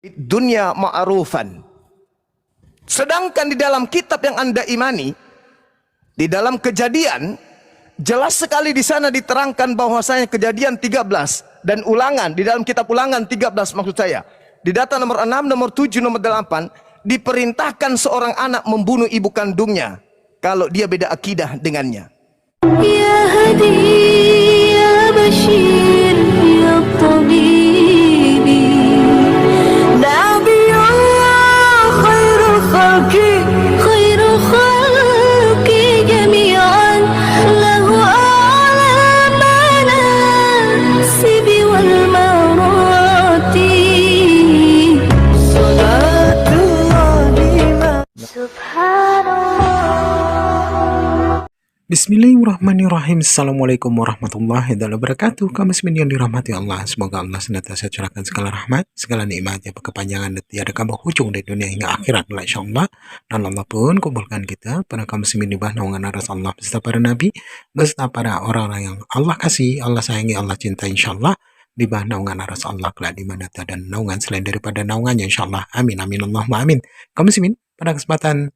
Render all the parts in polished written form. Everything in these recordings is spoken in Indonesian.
dunia ma'rufan. Sedangkan di dalam kitab yang Anda imani, di dalam Kejadian, jelas sekali di sana diterangkan bahwasanya Kejadian 13 dan Ulangan, di dalam kitab Ulangan 13 maksud saya, di data nomor 6, nomor 7, nomor 8, diperintahkan seorang anak membunuh ibu kandungnya kalau dia beda akidah dengannya. Ya Hadi, ya Bashir, ya Tabibi, Nabiyullah khairul khalqi jami'an, lahu a'la manasibi wal marati, salatullahi subhanallah. Bismillahirrahmanirrahim. Assalamualaikum warahmatullahi wabarakatuh. Kaum muslimin yang dirahmati Allah, semoga Allah senantiasa curahkan segala rahmat, segala nikmatnya berkepanjangan dan tiada kabar ujung dari dunia hingga akhirat, insyaallah. Dan Allah pun kumpulkan kita para kaum muslimin di bawah naungan aras Allah beserta para nabi, beserta para orang-orang yang Allah kasih, Allah sayangi, Allah cinta, insyaallah, di bawah naungan aras Allah kelak di mana tak ada naungan selain daripada naungannya, insyaallah. Amin amin Allahumma amin. Kaum muslimin, pada kesempatan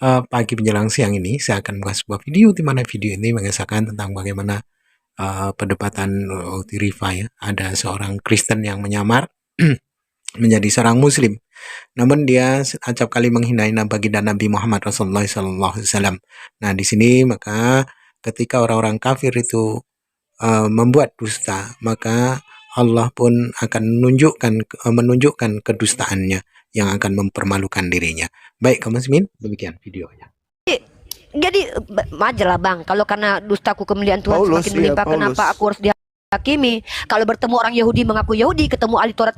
pagi menjelang siang ini saya akan membuat sebuah video di mana video ini mengisahkan tentang bagaimana perdebatan di Rifa, ya. Ada seorang Kristen yang menyamar menjadi seorang Muslim, namun dia acap kali menghina baginda Nabi Muhammad Rasulullah SAW. Nah, di sini maka ketika orang-orang kafir itu membuat dusta, maka Allah pun akan menunjukkan kedustaannya yang akan mempermalukan dirinya. Baik, kaum muslimin, demikian videonya. Jadi majalah bang, kalau karena dustaku kemuliaan Tuhan semakin melimpah, kenapa aku harus dihakimi? Kalau bertemu orang Yahudi mengaku Yahudi, ketemu ahli Taurat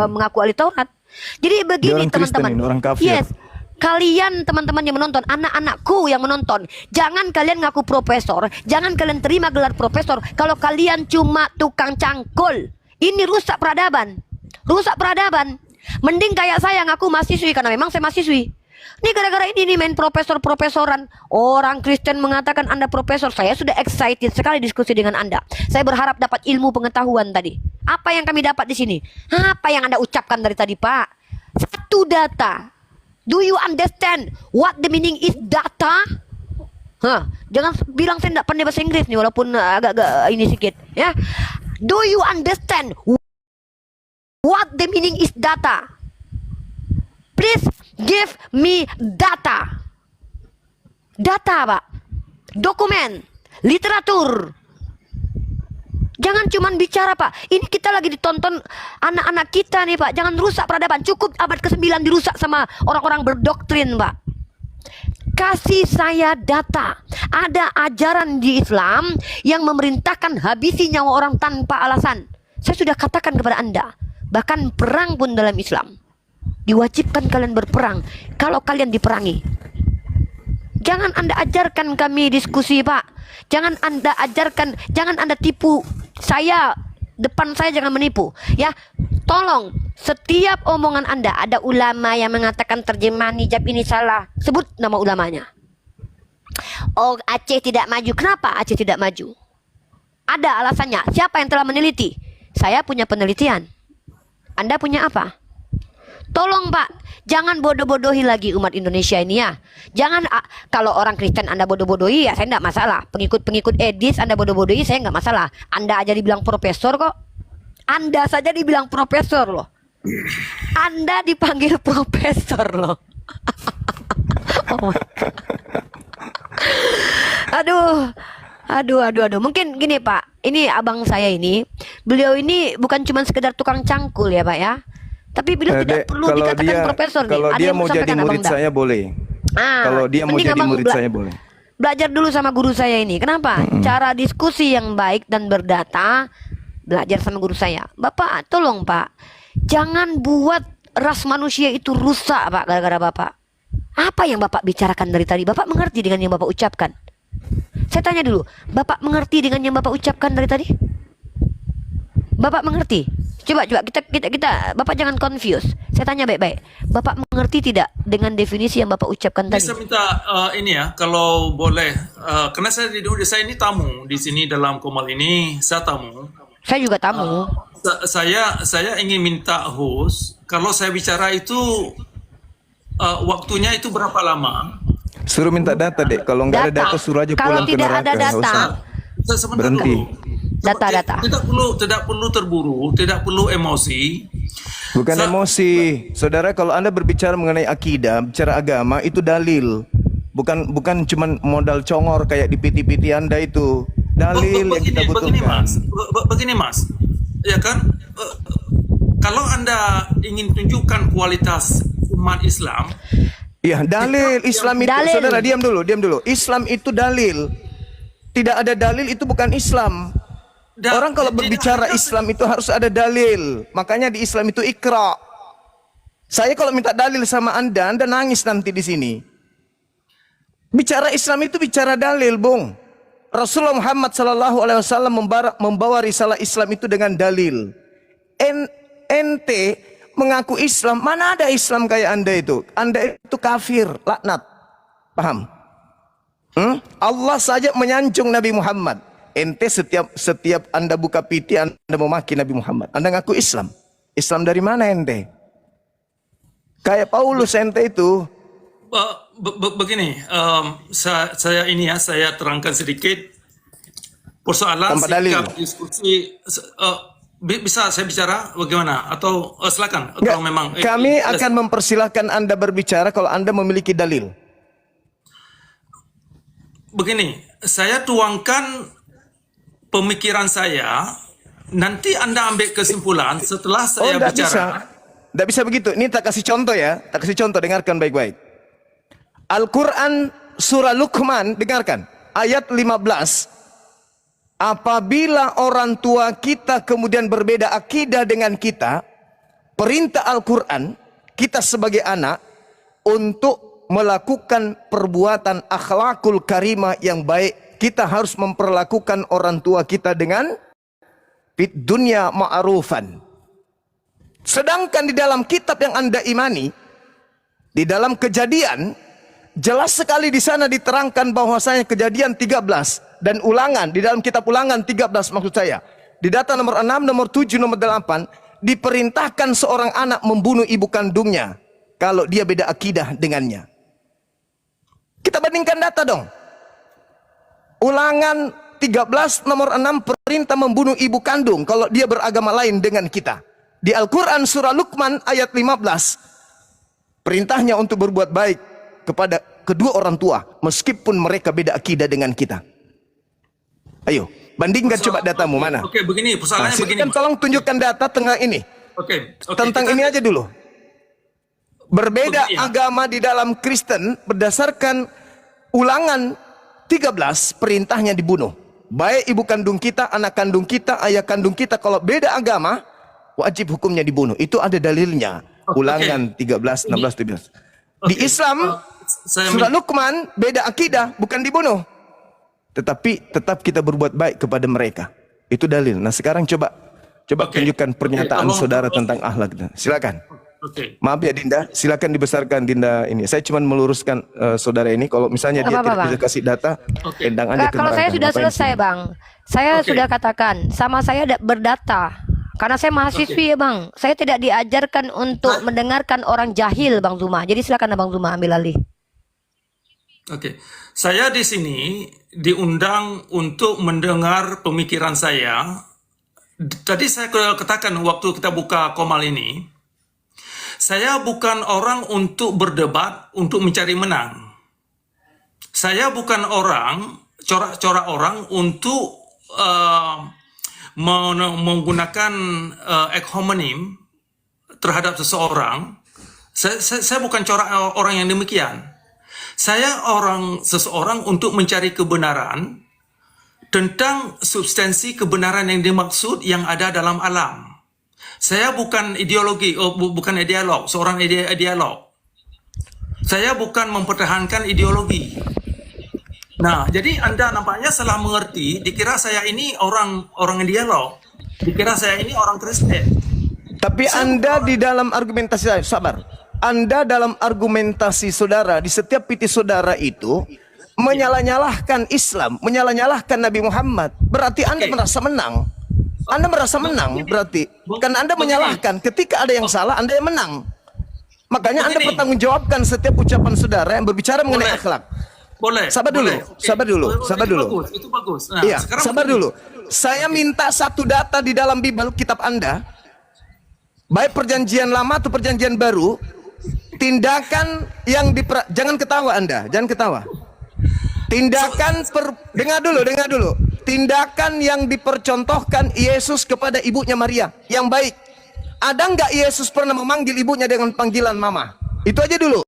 mengaku ahli Taurat. Jadi begini teman-teman. Yes. Kalian teman-teman yang menonton, anak-anakku yang menonton, jangan kalian ngaku profesor, jangan kalian terima gelar profesor kalau kalian cuma tukang cangkul. Ini rusak peradaban. Rusak peradaban. Mending kayak saya ngaku mahasiswi karena memang saya mahasiswi. Ini gara-gara ini nih main profesor-profesoran. Orang Kristen mengatakan Anda profesor. Saya sudah excited sekali diskusi dengan Anda. Saya berharap dapat ilmu pengetahuan tadi. Apa yang kami dapat di sini? Apa yang Anda ucapkan dari tadi, Pak? Satu data. Do you understand what the meaning is data? Jangan bilang saya tidak pandai bahasa Inggris nih, walaupun agak-agak ini sedikit, ya. Do you understand what the meaning is data? Please give me data. Data, Pak. Dokumen, literatur. Jangan cuman bicara, Pak. Ini kita lagi ditonton anak-anak kita nih, Pak. Jangan rusak peradaban. Cukup abad ke-9 dirusak sama orang-orang berdoktrin, Pak. Kasih saya data. Ada ajaran di Islam yang memerintahkan habisi nyawa orang tanpa alasan. Saya sudah katakan kepada Anda, bahkan perang pun dalam Islam diwajibkan kalian berperang kalau kalian diperangi. Jangan Anda ajarkan kami diskusi, Pak. Jangan Anda ajarkan, jangan Anda tipu saya, depan saya jangan menipu, ya. Tolong, setiap omongan Anda, ada ulama yang mengatakan terjemahan hijab ini salah, sebut nama ulamanya. Oh, Aceh tidak maju. Kenapa Aceh tidak maju? Ada alasannya. Siapa yang telah meneliti? Saya punya penelitian. Anda punya apa? Tolong, Pak, jangan bodoh-bodohi lagi umat Indonesia ini, ya. Jangan, kalau orang Kristen Anda bodoh-bodohi, ya saya tidak masalah. Pengikut-pengikut Edis Anda bodoh-bodohi, saya nggak masalah. Anda aja dibilang profesor kok. Anda saja dibilang profesor loh. Anda dipanggil profesor loh. Oh my God. Aduh. Mungkin gini, Pak. Ini abang saya ini, beliau ini bukan cuma sekedar tukang cangkul, ya, Pak, ya. Tapi beliau tidak perlu dikatakan profesor nih. Kalau dia mau jadi murid saya boleh. Kalau dia mau jadi murid saya boleh. Belajar dulu sama guru saya ini. Kenapa? Cara diskusi yang baik dan berdata. Belajar sama guru saya. Bapak, tolong, Pak. Jangan buat ras manusia itu rusak, Pak, gara-gara Bapak. Apa yang Bapak bicarakan dari tadi? Bapak mengerti dengan yang Bapak ucapkan? Saya tanya dulu, Bapak mengerti dengan yang Bapak ucapkan dari tadi? Bapak mengerti? Coba kita Bapak jangan confuse. Saya tanya baik-baik. Bapak mengerti tidak dengan definisi yang Bapak ucapkan tadi? Bisa minta ini ya, kalau boleh. Karena saya ini tamu di sini dalam Komal ini, saya tamu. Saya juga tamu. saya ingin minta host, kalau saya bicara itu waktunya itu berapa lama? Suruh minta data dek. Kalau nggak ada data suruh aja Kalau pulang ke tidak neraka. ada Nggak data, usah. Sebentar Berhenti. dulu. Data. Tidak perlu terburu, tidak perlu emosi. Bukan emosi. Saudara, kalau Anda berbicara mengenai akidah, bicara agama, itu dalil. Bukan cuman modal congor kayak di piti-piti Anda itu. Dalil yang kita butuhkan. Begini Mas, ya kan? Kalau Anda ingin tunjukkan kualitas umat Islam, Iya, dalil Islam itu. Dalil. Saudara, diam dulu. Islam itu dalil. Tidak ada dalil itu bukan Islam. Orang kalau berbicara Islam itu harus ada dalil. Makanya di Islam itu ikra. Saya kalau minta dalil sama Anda nangis nanti di sini. Bicara Islam itu bicara dalil, Bung. Rasulullah Muhammad SAW membawa risalah Islam itu dengan dalil. Ente mengaku Islam, mana ada Islam kayak Anda itu? Anda itu kafir, laknat. Paham? Allah saja menyanjung Nabi Muhammad. Ente setiap Anda buka piti Anda memaki Nabi Muhammad. Anda ngaku Islam. Islam dari mana ente? Kayak Paulus ente itu. begini, saya terangkan sedikit persoalan Tanpa dalil. sikap diskusi. Bisa saya bicara bagaimana? Atau silakan. Enggak, Kalau memang kami akan mempersilahkan Anda berbicara kalau Anda memiliki dalil. Begini, saya tuangkan pemikiran saya. Nanti Anda ambil kesimpulan setelah saya enggak bicara. bisa. Enggak bisa begitu. Ini tak kasih contoh ya. Tak kasih contoh, dengarkan baik-baik. Al-Quran surah Luqman, dengarkan. Ayat 15. Apabila orang tua kita kemudian berbeda akidah dengan kita, perintah Al-Quran, kita sebagai anak, untuk melakukan perbuatan akhlakul karimah yang baik, kita harus memperlakukan orang tua kita dengan fid dunya ma'rufan. Sedangkan di dalam kitab yang Anda imani, di dalam Kejadian, jelas sekali di sana diterangkan bahwasanya Kejadian 13 dan Ulangan, di dalam kitab Ulangan 13 maksud saya, di data nomor 6, nomor 7, nomor 8, diperintahkan seorang anak membunuh ibu kandungnya kalau dia beda akidah dengannya. Kita bandingkan data dong. Ulangan 13 nomor 6 perintah membunuh ibu kandung kalau dia beragama lain dengan kita. Di Al-Quran surah Luqman ayat 15 perintahnya untuk berbuat baik kepada kedua orang tua meskipun mereka beda akidah dengan kita. Ayo bandingkan coba datamu mana. Oke, begini persoalannya begini. Silakan tolong tunjukkan data tengah ini. Oke, Tentang kita- ini aja dulu. Berbeda Begini ya. agama di dalam Kristen berdasarkan Ulangan 13 perintahnya dibunuh. Baik ibu kandung kita, anak kandung kita, ayah kandung kita, kalau beda agama wajib hukumnya dibunuh. Itu ada dalilnya. Ulangan 13, 16, 17. Di Oke, Islam saya surah Luqman beda akidah, bukan dibunuh. Tetapi tetap kita berbuat baik kepada mereka. Itu dalil. Nah sekarang coba Oke. tunjukkan pernyataan Tolong- saudara tentang akhlak. Silakan. Oke. Maaf ya Dinda, silakan dibesarkan Dinda ini. Saya cuma meluruskan saudara ini. Kalau misalnya dia Apa-apa, tidak Bang. bisa kasih data, Oke. endang aja ke Kalau saya neraka. sudah Ngapain selesai, sih? Bang. Saya Oke. sudah katakan, sama saya berdata. Karena saya mahasiswi ya, Bang. Saya tidak diajarkan untuk mendengarkan orang jahil, Bang Zuma. Jadi silakan Bang Zuma ambil alih. Oke, saya di sini diundang untuk mendengar pemikiran saya. Tadi saya katakan waktu kita buka komal ini, saya bukan orang untuk berdebat untuk mencari menang. Saya bukan orang corak-corak orang untuk menggunakan ad hominem terhadap seseorang. Saya bukan corak orang yang demikian. Saya seseorang untuk mencari kebenaran tentang substansi kebenaran yang dimaksud yang ada dalam alam. Saya bukan ideologi, bukan ideolog, seorang ideolog. Saya bukan mempertahankan ideologi. Nah, jadi Anda nampaknya salah mengerti, dikira saya ini orang ideolog, dikira saya ini orang Kristen. Tapi Anda di dalam argumentasi saya, sabar. Anda dalam argumentasi saudara, di setiap piti saudara itu menyalah-nyalahkan Islam, menyalah-nyalahkan Nabi Muhammad. Berarti Anda Oke. merasa menang. Anda merasa menang berarti. Karena Anda menyalahkan. Ketika ada yang salah, Anda yang menang. Makanya Anda Begini. pertanggungjawabkan setiap ucapan saudara yang berbicara mengenai akhlak. Boleh. Sabar dulu, boleh. Oke. sabar dulu, sabar Itu dulu. bagus, itu bagus. Nah, Iya, sekarang sabar begini. dulu. Saya minta satu data di dalam Bible kitab Anda, baik perjanjian lama atau perjanjian baru, tindakan yang jangan ketawa Anda, jangan ketawa. Tindakan dengar dulu. Tindakan yang dipercontohkan Yesus kepada ibunya Maria yang baik. Ada nggak Yesus pernah memanggil ibunya dengan panggilan mama? Itu aja dulu.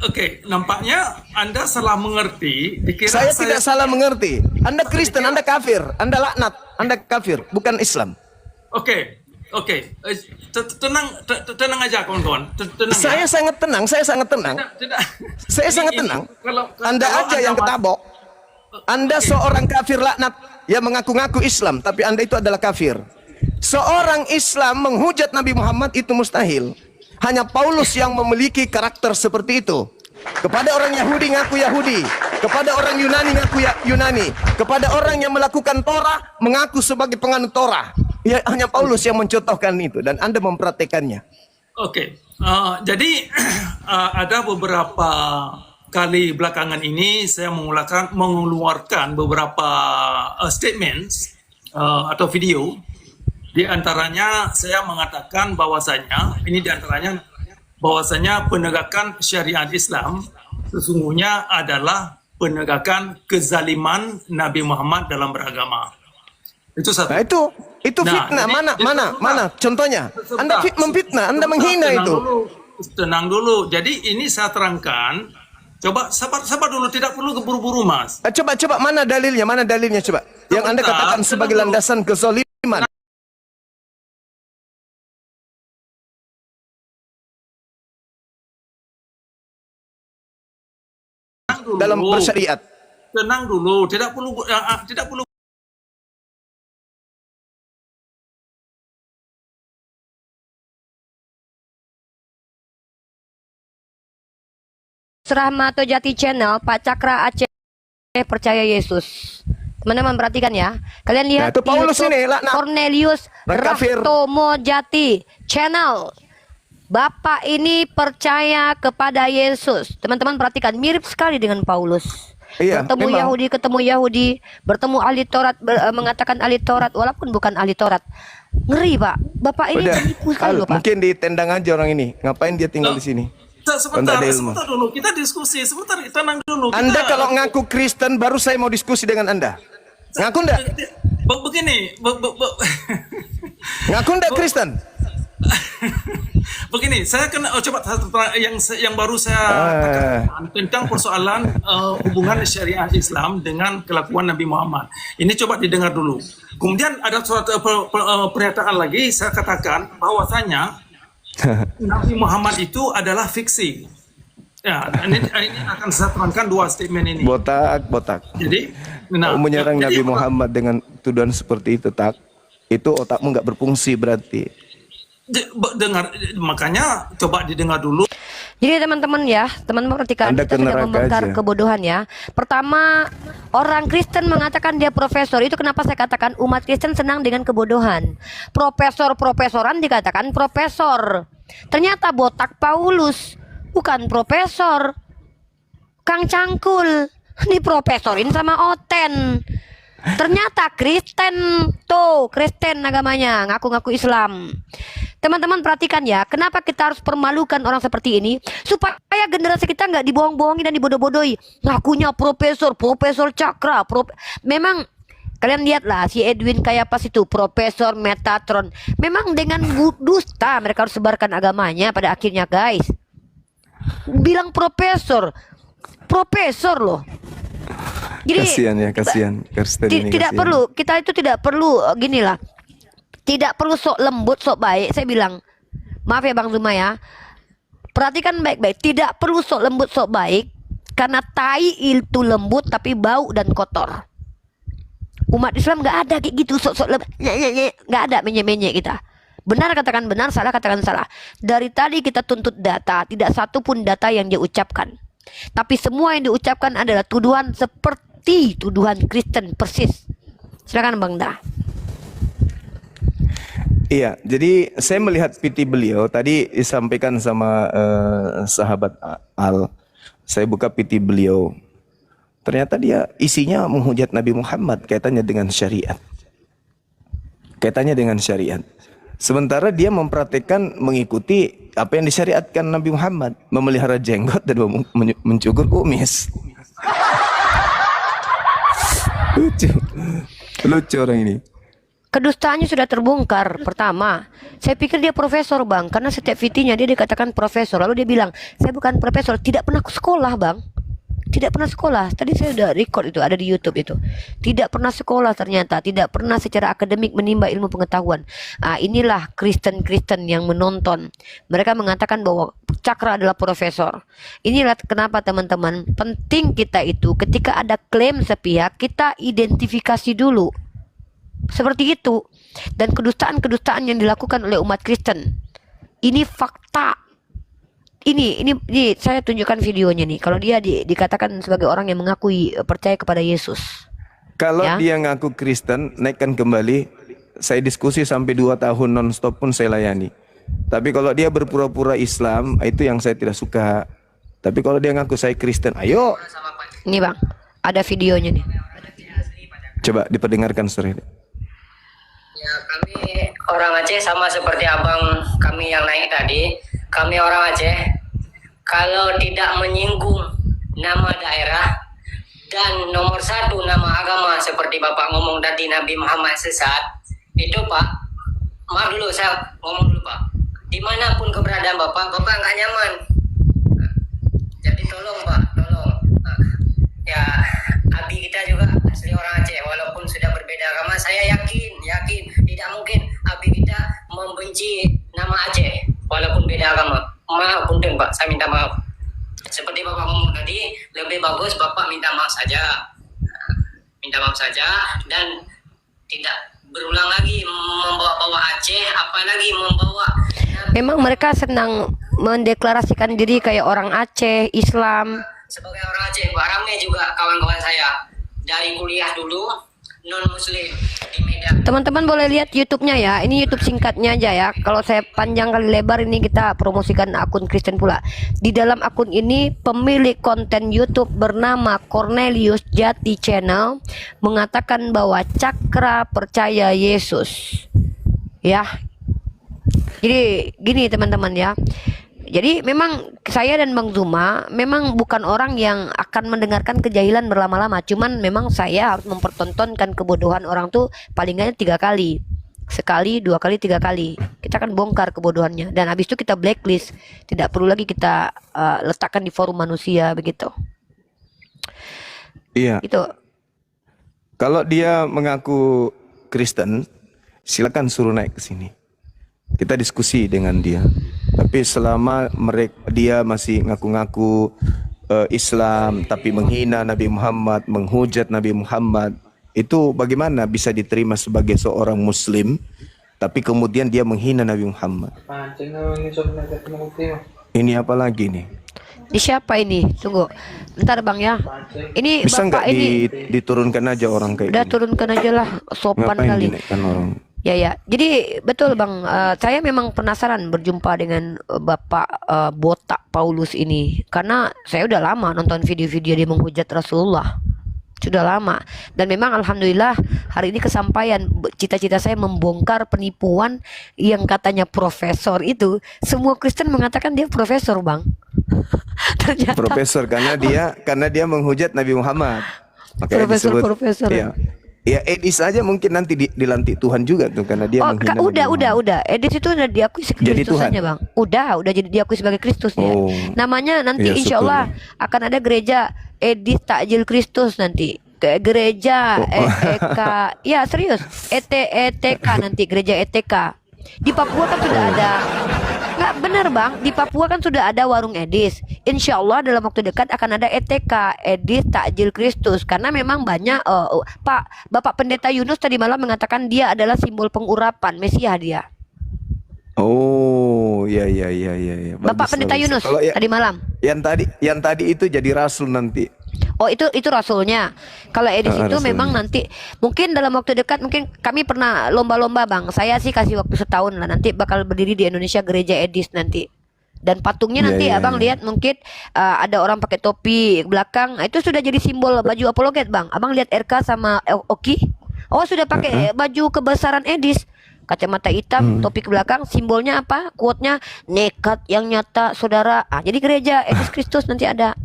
Oke, nampaknya Anda salah mengerti. Dikira Saya tidak salah mengerti. Anda Kristen, Anda kafir, Anda laknat, Anda kafir, bukan Islam. Oke. Tenang aja kawan-kawan. Tenang Saya ya. sangat tenang, saya sangat tenang. Tidak. Saya sangat Ini- tenang. kalau- Anda kalau aja yang Anda- ketabok. Anda seorang kafir laknat yang mengaku-ngaku Islam, tapi Anda itu adalah kafir. Seorang Islam menghujat Nabi Muhammad itu mustahil. Hanya Paulus yang memiliki karakter seperti itu. Kepada orang Yahudi ngaku Yahudi, kepada orang Yunani ngaku Yunani, kepada orang yang melakukan Torah mengaku sebagai penganut Torah. Ya, hanya Paulus yang mencontohkan itu dan Anda mempraktekannya. Oke, jadi ada beberapa kali belakangan ini saya mengeluarkan beberapa statements atau video. Di antaranya saya mengatakan bahwasanya penegakan syariat Islam sesungguhnya adalah penegakan kezaliman Nabi Muhammad dalam beragama. Itu satu. Nah itu Nah, fitnah. jadi- Mana contohnya? Sebentar, Anda memfitnah, Anda menghina itu. Tenang dulu. Jadi ini saya terangkan. Coba sabar dulu, tidak perlu buru-buru Mas. Coba mana dalilnya coba. Yang Anda Sebentar, katakan sebagai tenang dulu. landasan kezaliman. Tenang dulu. Dalam bersyariat. Tenang dulu, tidak perlu Rahmato Jati Channel, Pak Cakra Aceh percaya Yesus. Teman-teman perhatikan ya. Kalian lihat Nah, itu Paulus YouTube ini, laknat. Cornelius Orang kafir. Rahtomo Jati Channel. Bapak ini percaya kepada Yesus. Teman-teman perhatikan, mirip sekali dengan Paulus. Iya, Bertemu memang. Yahudi ketemu Yahudi, bertemu ahli Taurat mengatakan ahli Taurat walaupun bukan ahli Taurat. Ngeri, Pak. Bapak ini Udah, penipu sekali loh, Pak. mungkin ditendang aja orang ini. Ngapain dia tinggal di sini? sebentar Kontak ilmu. dulu. Kita diskusi. Sebentar, tenang dulu. Anda kalau ngaku Kristen baru saya mau diskusi dengan Anda. Ngaku enggak? Begini, Ngaku enggak Kristen? begini, saya kena coba yang baru saya katakan tentang persoalan hubungan syariat Islam dengan kelakuan Nabi Muhammad. Ini coba didengar dulu. Kemudian ada suatu pernyataan lagi, saya katakan bahwasanya Nabi Muhammad itu adalah fiksi. Ya, ini akan saya terangkan dua statement ini. Botak. Jadi, Kau menyerang jadi- Nabi Muhammad dengan tuduhan seperti itu, tak? Itu otakmu nggak berfungsi berarti. dengar, makanya coba didengar dulu. Jadi teman-teman ya, teman-teman perhatikan Anda kita ke sudah neraka membongkar aja. kebodohan ya. Pertama, orang Kristen mengatakan dia profesor. Itu kenapa saya katakan umat Kristen senang dengan kebodohan. Profesoran dikatakan profesor. Ternyata botak Paulus bukan profesor. Kang Cangkul diprofesorin sama Oten. Ternyata Kristen, tuh Kristen agamanya, ngaku-ngaku Islam. Teman-teman perhatikan ya, kenapa kita harus permalukan orang seperti ini? Supaya generasi kita nggak dibohong-bohongi dan dibodoh-bodohi. Ngakunya Profesor Cakra. Memang kalian lihatlah si Edwin Kayapas itu, Profesor Metatron. Memang dengan dusta mereka harus sebarkan agamanya pada akhirnya guys. Bilang profesor loh. Jadi Kasihan Kristen ini. tidak kasihan. perlu, kita itu tidak perlu gini lah. Tidak perlu sok lembut, sok baik. Saya bilang, maaf ya Bang Zuma ya. Perhatikan baik-baik, tidak perlu sok lembut, sok baik. Karena tai itu lembut tapi bau dan kotor. Umat Islam nggak ada kayak gitu sok-sok lembut. Nggak ada menye-menye kita. Benar katakan benar, salah katakan salah. Dari tadi kita tuntut data, tidak satu pun data yang dia ucapkan. Tapi semua yang diucapkan adalah tuduhan seperti tuduhan Kristen persis. Silakan Bang Da. Iya, jadi saya melihat PT beliau tadi disampaikan sama sahabat Al. Saya buka PT beliau. Ternyata dia isinya menghujat Nabi Muhammad kaitannya dengan syariat. Kaitannya dengan syariat. Sementara dia mempraktikkan mengikuti apa yang disyariatkan Nabi Muhammad, memelihara jenggot dan mencukur kumis. Lucu orang ini. Kedustaannya sudah terbongkar. Pertama, saya pikir dia profesor Bang, karena setiap VT-nya dia dikatakan profesor. Lalu dia bilang, saya bukan profesor, tidak pernah sekolah Bang. Tidak pernah sekolah. Tadi saya udah record itu, ada di YouTube itu. Tidak pernah sekolah ternyata, tidak pernah secara akademik menimba ilmu pengetahuan. Inilah Kristen-Kristen yang menonton. Mereka mengatakan bahwa Cakra adalah profesor. Inilah kenapa teman-teman, penting kita itu ketika ada klaim sepihak, kita identifikasi dulu. Seperti itu. Dan kedustaan-kedustaan yang dilakukan oleh umat Kristen, ini fakta. Ini saya tunjukkan videonya nih. Kalau dia dikatakan sebagai orang yang mengakui percaya kepada Yesus. Kalau Ya. dia ngaku Kristen, naikkan kembali. Saya diskusi sampai 2 tahun non-stop pun saya layani. Tapi kalau dia berpura-pura Islam, itu yang saya tidak suka. Tapi kalau dia ngaku saya Kristen, ayo. Ini Bang, ada videonya nih. Coba diperdengarkan story. Ya, kami orang Aceh sama seperti abang kami yang naik tadi. Kami orang Aceh, kalau tidak menyinggung nama daerah dan nomor 1 nama agama seperti Bapak ngomong tadi Nabi Muhammad sesat, itu Pak, maaf dulu saya ngomong dulu Pak. Dimanapun keberadaan Bapak nggak nyaman. Jadi tolong Pak, tolong. Ya, abi kita juga asli orang Aceh, walaupun sudah berbeda agama, saya yakin tidak mungkin abi kita membenci nama Aceh walaupun beda agama. Maaf punten Pak, saya minta maaf. Seperti Bapak ngomong tadi, lebih bagus Bapak minta maaf saja. Minta maaf saja dan tidak berulang lagi membawa-bawa Aceh, apalagi membawa. Memang mereka senang mendeklarasikan diri kayak orang Aceh, Islam. Sebagai orang Aceh, Pak Rame juga kawan-kawan saya dari kuliah dulu non Muslim di Medan. Teman-teman boleh lihat YouTube-nya ya. Ini YouTube singkatnya aja ya. Kalau saya panjang kali lebar ini kita promosikan akun Kristen pula. Di dalam akun ini pemilik konten YouTube bernama Cornelius Jati Channel mengatakan bahwa Cakra percaya Yesus. Ya. Jadi gini teman-teman ya. Jadi memang saya dan Bang Zuma memang bukan orang yang akan mendengarkan kejahilan berlama-lama. Cuman memang saya harus mempertontonkan kebodohan orang tuh paling nggak 3 kali. Sekali, 2 kali, 3 kali. Kita akan bongkar kebodohannya. Dan habis itu kita blacklist. Tidak perlu lagi kita letakkan di forum manusia begitu. Iya. Itu. Kalau dia mengaku Kristen, silakan suruh naik ke sini. Kita diskusi dengan dia. Tapi selama dia masih ngaku-ngaku Islam tapi menghina Nabi Muhammad, menghujat Nabi Muhammad, itu bagaimana bisa diterima sebagai seorang Muslim tapi kemudian dia menghina Nabi Muhammad? Ini apa lagi nih? Di siapa ini? Tunggu. Bentar Bang ya. Ini Bisa nggak Bapak ini diturunkan aja orang kayak udah gini? turunkan aja lah, sopan Ngapain kali. dinaikkan orang? Ya. Jadi betul Bang, saya memang penasaran berjumpa dengan Bapak botak Paulus ini. Karena saya udah lama nonton video-video dia menghujat Rasulullah. Sudah lama. Dan memang alhamdulillah hari ini kesampaian. Cita-cita saya membongkar penipuan yang katanya profesor itu. Semua Kristen mengatakan dia profesor Bang. Ternyata Profesor karena dia menghujat Nabi Muhammad. Makanya disebut, Profesor. Ya. Ya Edis aja mungkin nanti dilantik Tuhan juga tuh karena dia menghina Nabi Muhammad. udah. Edis itu udah diakui Jadi Tuhan? Kristusannya Bang. Udah jadi diakui sebagai Kristus dia. Oh. Namanya nanti Ya, insya Allah akan ada gereja Edis Takjil Kristus nanti. Gereja ETK. Ya serius. ETK nanti gereja ETK. Di Papua kan sudah ada. Nggak benar Bang, di Papua kan sudah ada warung Edis. Insya Allah dalam waktu dekat akan ada ETK, Edis Takjil Kristus. Karena memang banyak Bapak Pendeta Yunus tadi malam mengatakan dia adalah simbol pengurapan Mesias dia. Oh, ya. Bapak Pendeta Yunus Kalau tadi malam. yang tadi itu jadi rasul nanti. Oh itu rasulnya. Kalau edis itu Rasulnya. memang nanti mungkin dalam waktu dekat mungkin kami pernah lomba-lomba bang. Saya sih kasih waktu setahun lah. Nanti bakal berdiri di Indonesia gereja edis nanti. Dan patungnya Iya, nanti iya, abang iya. lihat mungkin ada orang pakai topi belakang. Itu sudah jadi simbol baju apologet bang. Abang lihat RK sama Oki. Oh sudah pakai baju kebesaran edis. Kacamata hitam, topi ke belakang, simbolnya apa? Quote-nya nekat yang nyata saudara. Jadi gereja edis Kristus nanti ada.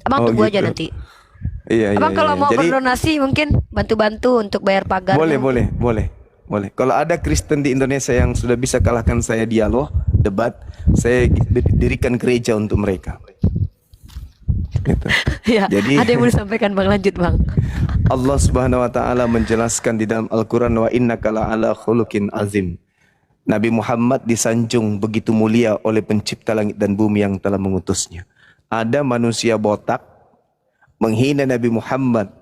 Abang Oh, tunggu aja gitu. nanti. Iya, Abang iya, kalau iya. mau Jadi berdonasi mungkin bantu-bantu untuk bayar pagar. boleh. Kalau ada Kristen di Indonesia yang sudah bisa kalahkan saya dialog, debat, saya dirikan gereja untuk mereka. Gitu. Ya, Jadi ada yang mau disampaikan bang, lanjut bang. Allah Subhanahu wa taala menjelaskan di dalam Al-Qur'an wa innaka la'ala khuluqin azim. Nabi Muhammad disanjung begitu mulia oleh pencipta langit dan bumi yang telah mengutusnya. Ada manusia botak menghina Nabi Muhammad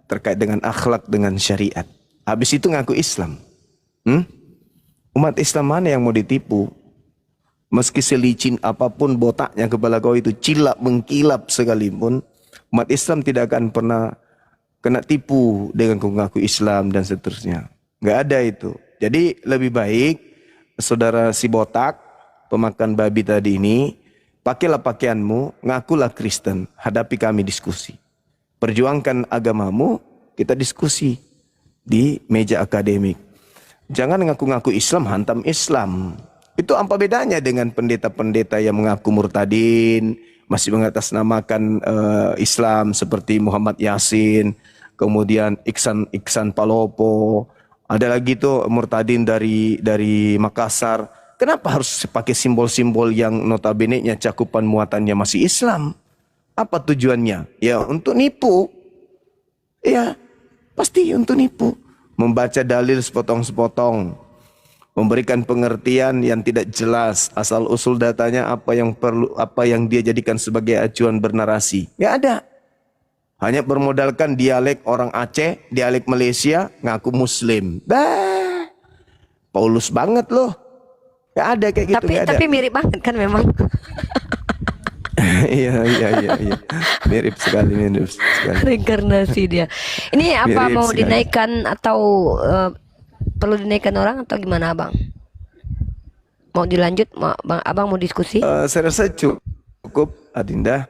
terkait dengan akhlak dengan syariat. Habis itu ngaku Islam. Umat Islam mana yang mau ditipu? Meski selicin apapun botaknya kepala kau itu, cilap mengkilap sekalipun, umat Islam tidak akan pernah kena tipu dengan mengaku Islam dan seterusnya. Nggak ada itu. Jadi lebih baik saudara si botak, pemakan babi tadi ini, pakailah pakaianmu, ngakulah Kristen, hadapi kami diskusi. Perjuangkan agamamu, kita diskusi di meja akademik. Jangan ngaku-ngaku Islam, hantam Islam. Itu apa bedanya dengan pendeta-pendeta yang mengaku murtadin, masih mengatasnamakan Islam seperti Muhammad Yasin, kemudian Iksan Palopo, ada lagi tuh murtadin dari Makassar. Kenapa harus pakai simbol-simbol yang notabene-nya cakupan muatannya masih Islam? Apa tujuannya? Ya untuk nipu. Ya, pasti untuk nipu. Membaca dalil sepotong-sepotong, memberikan pengertian yang tidak jelas, asal usul datanya apa yang dia jadikan sebagai acuan bernarasi. Nggak ada. Hanya bermodalkan dialek orang Aceh, dialek Malaysia, ngaku Muslim. Bah, Paulus banget loh. Nggak ada kayak gitu. Nggak ada. Tapi mirip banget kan memang. Iya. Mirip sekali. Reinkarnasi dia. Ini apa Mirip mau sekali. dinaikkan atau perlu dinaikkan orang atau gimana abang? Mau dilanjut, abang mau diskusi? Saya rasa cukup, Adinda.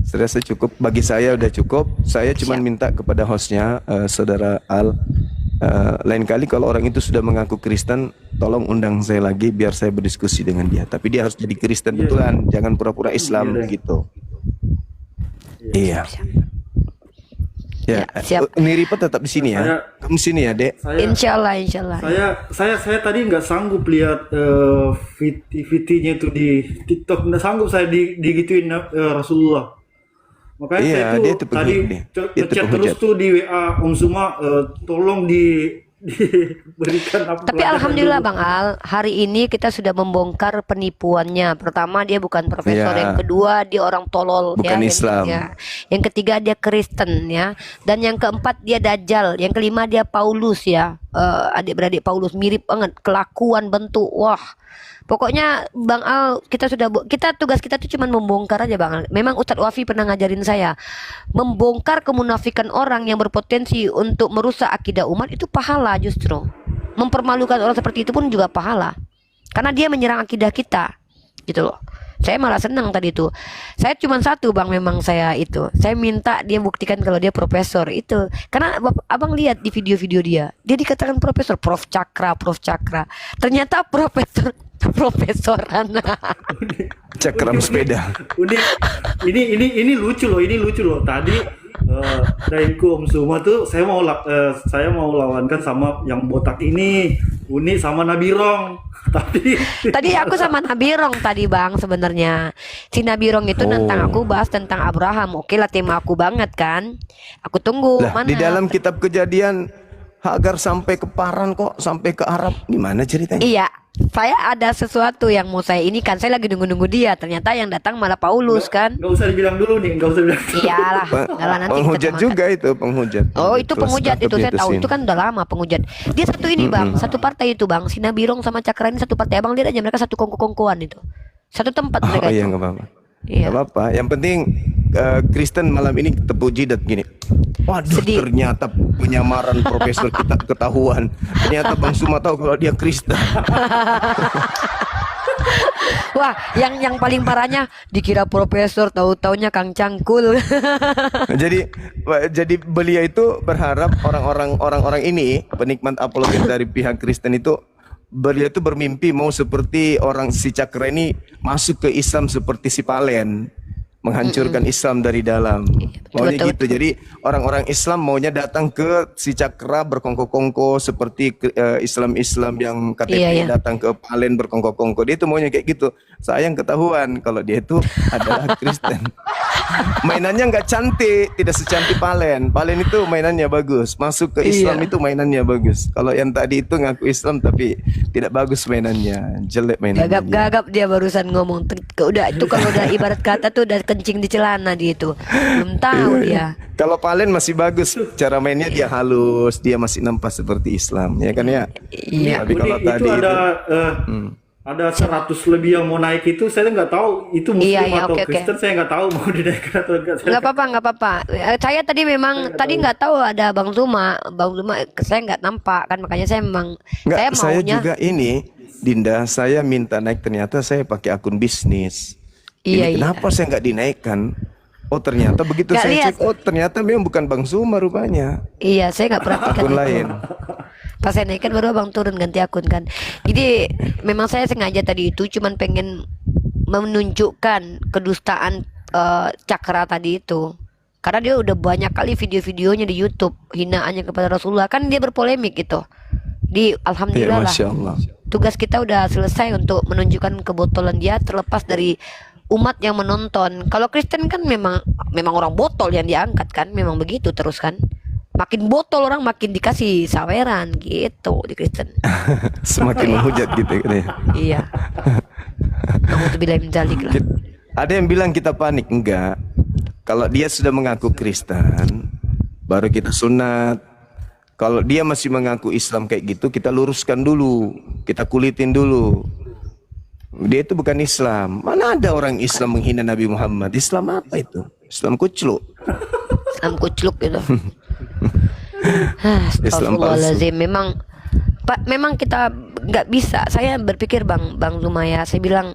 Saya rasa cukup. Bagi saya udah cukup. Saya cuma Siap. minta kepada hostnya, Saudara Al, lain kali kalau orang itu sudah mengaku Kristen, tolong undang saya lagi biar saya berdiskusi dengan dia. Tapi dia harus jadi Kristen betulan, jangan pura-pura Islam gitu. Iya. Ya, siap. Niripa tetap di sini ya. Kamu sini ya, Dek. Insya Allah. Saya tadi nggak sanggup lihat VT-nya itu di TikTok, nggak sanggup saya digituin Rasulullah. Makanya Iya, saya dia tuh tuh tadi penghujat. Dia tuh ngechat terus penghujat. tuh di WA Om Suma, tolong diberikan apa. Tapi pelajaran alhamdulillah dulu. Bang Al, hari ini kita sudah membongkar penipuannya. Pertama dia bukan profesor, Ya. yang kedua dia orang tolol, Bukan ya. Islam. Yang ketiga dia Kristen ya, dan yang keempat dia Dajjal, yang kelima dia Paulus ya. Adik-beradik Paulus mirip banget kelakuan, bentuk, wah. Pokoknya Bang Al, tugas kita tuh cuma membongkar aja Bang Al. Memang Ustadz Wafi pernah ngajarin saya, membongkar kemunafikan orang yang berpotensi untuk merusak akidah umat itu pahala justru. Mempermalukan orang seperti itu pun juga pahala. Karena dia menyerang akidah kita. Gitu loh. Saya malah senang tadi itu. Saya cuma satu Bang, memang saya itu. Saya minta dia buktikan kalau dia profesor itu. Karena Abang lihat di video-video dia dikatakan profesor, Prof Cakra. Ternyata profesoran. Cakram sepeda. Ini lucu loh. Tadi Dainku Om Suma tuh saya mau lawankan sama yang botak ini, Uni sama Nabirong. Tadi aku sama Nabirong tadi Bang sebenarnya. Si Nabirong itu nantang aku bahas tentang Abraham. Oke lah, tema aku banget kan. Aku tunggu Lah, mana. di dalam kitab Kejadian Hagar sampai ke Paran kok, sampai ke Arab. Gimana ceritanya? Iya, saya ada sesuatu yang mau saya ini kan. Saya lagi nunggu-nunggu dia. Ternyata yang datang malah Paulus kan. Nggak usah dibilang dulu nih, nggak usah dibilang dulu. Iyalah, enggak lah, nanti kita Penghujat angkat. juga itu, penghujat. Oh itu Terus penghujat itu, saya cakepnya tahu sini. itu kan udah lama penghujat. Dia satu ini Bang, satu partai itu Bang. Si Nabirong sama Cakra ini satu partai. Abang lihat aja mereka satu kongko-kongkoan itu. Satu tempat Oh mereka iya, itu. nggak apa-apa. Iya. Nggak apa-apa. Yang penting Kristen malam ini tepuk jidat gini. Waduh, Sedih. ternyata penyamaran profesor kita ketahuan. Ternyata Bang Suma tahu kalau dia Kristen. Wah, yang paling parahnya dikira profesor, tahu-taunya Kang Cangkul. Jadi beliau itu berharap orang-orang ini penikmat apologet dari pihak Kristen itu, beliau itu bermimpi mau seperti orang si Cakra ini masuk ke Islam seperti si Palen, menghancurkan Islam dari dalam. Maunya betul, gitu. Jadi orang-orang Islam maunya datang ke si Cakra berkongko-kongko seperti Islam-Islam yang KTP Iya. datang ke Palen berkongko-kongko. Dia itu maunya kayak gitu. Sayang ketahuan kalau dia itu adalah Kristen. Mainannya nggak cantik, tidak secantik Palen. Palen itu mainannya bagus. Masuk ke Islam itu mainannya bagus. Kalau yang tadi itu ngaku Islam tapi tidak bagus mainannya, jelek mainannya. Gagap-gagap dia barusan ngomong. Udah itu kalau udah ibarat kata tuh udah kencing di celana dia itu. Belum tahu dia. Kalau Palen masih bagus, cara mainnya dia halus, dia masih nampak seperti Islam, ya kan ya. Iya. Tapi kalau Budi, tadi itu ada 100 lebih yang mau naik itu, saya nggak tahu itu Muslim Iya, atau oke. Kristen, saya nggak taau mau dinaikkan atau enggak. Nggak apa-apa. Saya tadi memang nggak tahu ada Bang Zuma, saya nggak nampak kan, makanya saya memang Enggak, saya maunya. juga ini, Dinda, saya minta naik, ternyata saya pakai akun bisnis. Iya, Ini kenapa saya nggak dinaikkan? Oh ternyata begitu Nggak saya lihat. cek, oh ternyata memang bukan Bang Zuma rupanya, Iya, saya nggak perhatikan akun itu. lain. Pas saya naikkan baru abang turun ganti akun kan. Jadi memang saya sengaja tadi itu cuman pengen menunjukkan kedustaan Cakra tadi itu. Karena dia udah banyak kali video-videonya di YouTube hinaannya kepada Rasulullah, kan dia berpolemik gitu. Ya, Alhamdulillah lah. Masya Allah. Tugas kita udah selesai untuk menunjukkan kebotolan dia terlepas dari umat yang menonton. Kalau Kristen kan memang orang botol yang diangkat kan, memang begitu terus kan. Makin botol orang makin dikasih saweran gitu di Kristen. Semakin menghujat gitu kan ya. Iya. Alhamdulillah min dzalik lah. Ada yang bilang kita panik, enggak. Kalau dia sudah mengaku Kristen, baru kita sunat. Kalau dia masih mengaku Islam kayak gitu, kita luruskan dulu, kita kulitin dulu. Dia itu bukan Islam. Mana ada orang Islam menghina Nabi Muhammad? Islam apa itu? Islam kucluk. Islam kucluk gitu. Islam Astagfirullahaladzim. Memang Pak, memang kita nggak bisa. Saya berpikir Bang Zumaya, saya bilang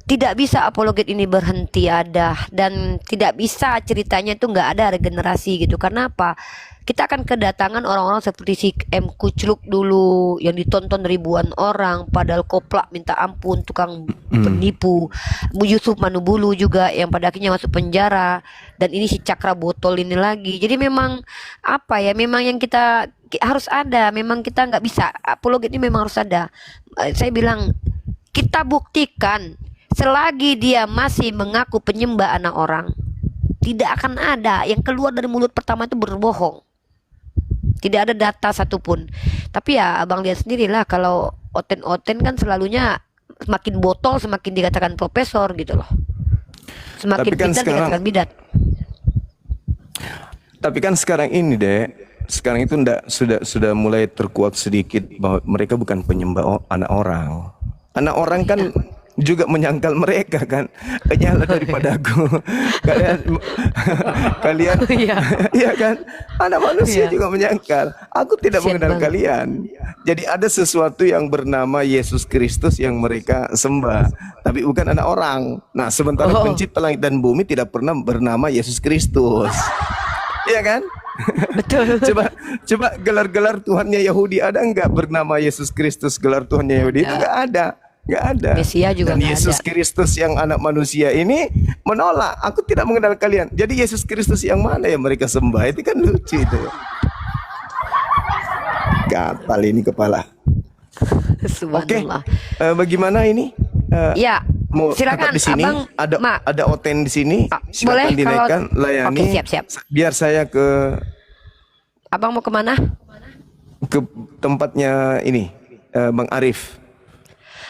tidak bisa apologet ini berhenti ada, dan tidak bisa ceritanya itu nggak ada regenerasi gitu. Karena apa? Kita akan kedatangan orang-orang seperti si M Kucluk dulu yang ditonton ribuan orang, padahal koplak minta ampun, tukang penipu. Yusuf Manubulu juga yang pada akhirnya masuk penjara, dan ini si Cakra botol ini lagi. Jadi memang apa ya? Memang yang kita harus ada. Memang kita nggak bisa. Apologet ini memang harus ada. Saya bilang kita buktikan selagi dia masih mengaku penyembah anak orang, tidak akan ada yang keluar dari mulut pertama itu berbohong. Tidak ada data satupun. Tapi ya abang lihat sendirilah, kalau oten-oten kan selalunya semakin botol semakin dikatakan profesor gitu loh. Semakin Tapi kan bidat sekarang- dikatakan bidat. Tapi kan sekarang ini, Dek, sekarang itu sudah mulai terkuak sedikit bahwa mereka bukan penyembah anak orang. Anak orang kan juga menyangkal mereka kan, nyala daripada aku. Kalian iya kan, anak manusia juga menyangkal aku tidak Kasian mengenal banget. kalian. Jadi ada sesuatu yang bernama Yesus Kristus yang mereka sembah, tapi bukan anak orang. Nah, sementara pencipta langit dan bumi tidak pernah bernama Yesus Kristus. Iya kan? Betul. Coba gelar-gelar Tuhannya Yahudi ada enggak bernama Yesus Kristus? Gelar Tuhannya Yahudi itu enggak ada. Enggak ada. Mesia juga Dan nggak Yesus ada. Kristus yang anak manusia ini menolak. Aku tidak mengenal kalian. Jadi Yesus Kristus yang mana yang mereka sembah? Itu kan lucu itu. Gatal ini kepala. Oke. Subhanallah. Bagaimana ini? Ya, Mau silakan tetap di sini? abang. Ada oten di sini. Boleh Silakan dinaikkan, kalau layani. Oke, siap. Biar saya ke Abang mau kemana? tempatnya ini, Bang Arif.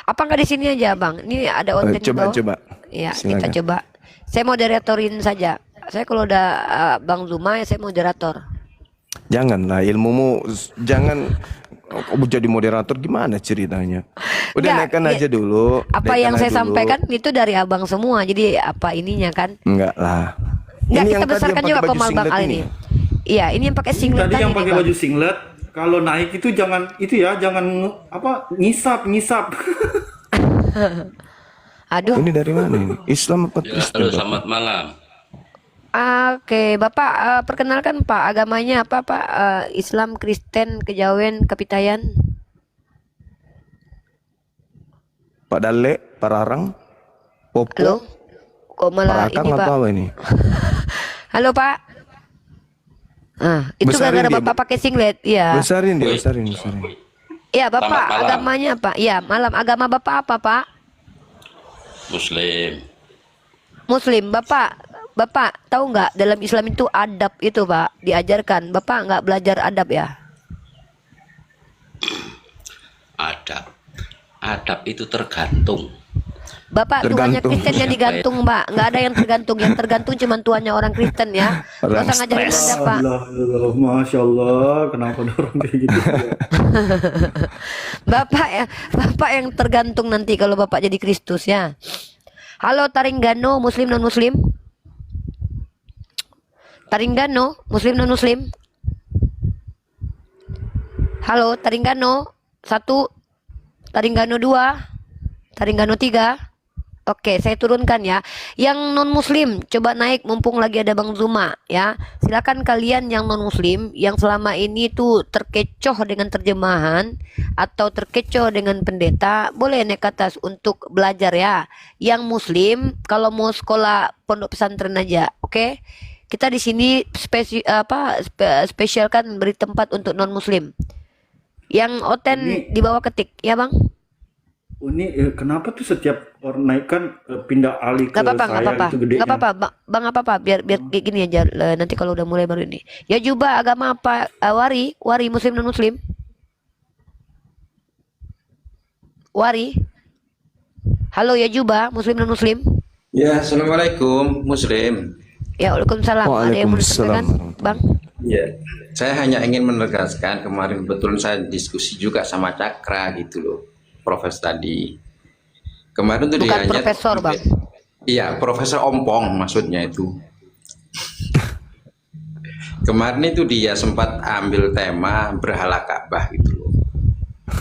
Apa nggak di sini aja bang? Ini ada oten di bawah. Coba. Ya, Silakan. kita coba. Saya moderatorin saja. Saya kalau udah Bang Zuma ya saya moderator. Janganlah ilmumu, jangan jadi moderator, gimana ceritanya? Udah Enggak, naikkan aja dulu. Apa naikkan yang aja saya dulu. sampaikan itu dari abang semua. Jadi apa ininya kan? Enggak lah. Nggak, Ini kita yang tadi besarkan yang juga pakai baju Komal Bang singlet Al ini. ini. Iya, ini yang pakai singlet Tadi yang nih, pakai Bang. baju singlet, kalau naik itu jangan itu ya, jangan apa ngisap. Aduh. Ini dari mana ini? Islam apa Ya, Kristen? halo, Bapak? selamat malam. Oke, Bapak perkenalkan Pak, agamanya apa Pak? Islam, Kristen, Kejawen, Kapitayan? Pak Dale, Pararang, Popo, Halo? Kok malah Parakang ini Pak? apa ini? Halo Pak. Itu Besarin gara-gara dia, Bapak Bu. pakai singlet, ya. Besarin dia, Woi. besarin. Iya, Bapak Selamat malam. agamanya apa? Iya, malam agama Bapak apa, Pak? Muslim. Muslim. Bapak tahu nggak dalam Islam itu adab itu, Pak, diajarkan. Bapak nggak belajar adab ya? Adab itu tergantung. Bapak tuannya Tergantung. Kristen yang digantung, Mbak. Nggak ada yang tergantung. Yang tergantung cuma tuannya orang Kristen ya. Nggak Orang usah ngajarin stres. adab, Pak. Allah, masya Allah, kenapa ada orang kayak gitu? Bapak yang tergantung nanti kalau Bapak jadi Kristus ya. Halo Taringgano, Muslim non Muslim? Taringgano, Muslim non Muslim? Halo Taringgano, 1, Taringgano 2, Taringgano 3. Oke, saya turunkan ya. Yang non Muslim coba naik mumpung lagi ada Bang Zuma ya. Silakan kalian yang non Muslim yang selama ini tuh terkecoh dengan terjemahan atau terkecoh dengan pendeta, boleh naik ke atas untuk belajar ya. Yang Muslim kalau mau sekolah pondok pesantren aja, oke? Kita di sini spesialkan beri tempat untuk non Muslim. Yang Oten di bawah ketik ya Bang. Ini kenapa tuh setiap orang naik kan pindah alih ke Gak apa-apa, saya gak apa-apa, itu gedenya. gak apa-apa, Bang apa apa, biar kayak gini aja. Nanti kalau udah mulai baru ini. Ya Juba agama apa? Wari Muslim non Muslim. Wari. Halo ya Juba, Muslim non Muslim. Ya, assalamualaikum, Muslim. Ya Waalaikumsalam. Ada yang mau Waalaikumsalam. disampaikan, Bang? Ya, saya hanya ingin menegaskan kemarin betul saya diskusi juga sama Cakra gitu loh, Profesor tadi. Kemarin tuh Bukan dia hanya profesor, Bang. Iya, Profesor Ompong maksudnya itu. Kemarin itu dia sempat ambil tema berhala Ka'bah gitu loh.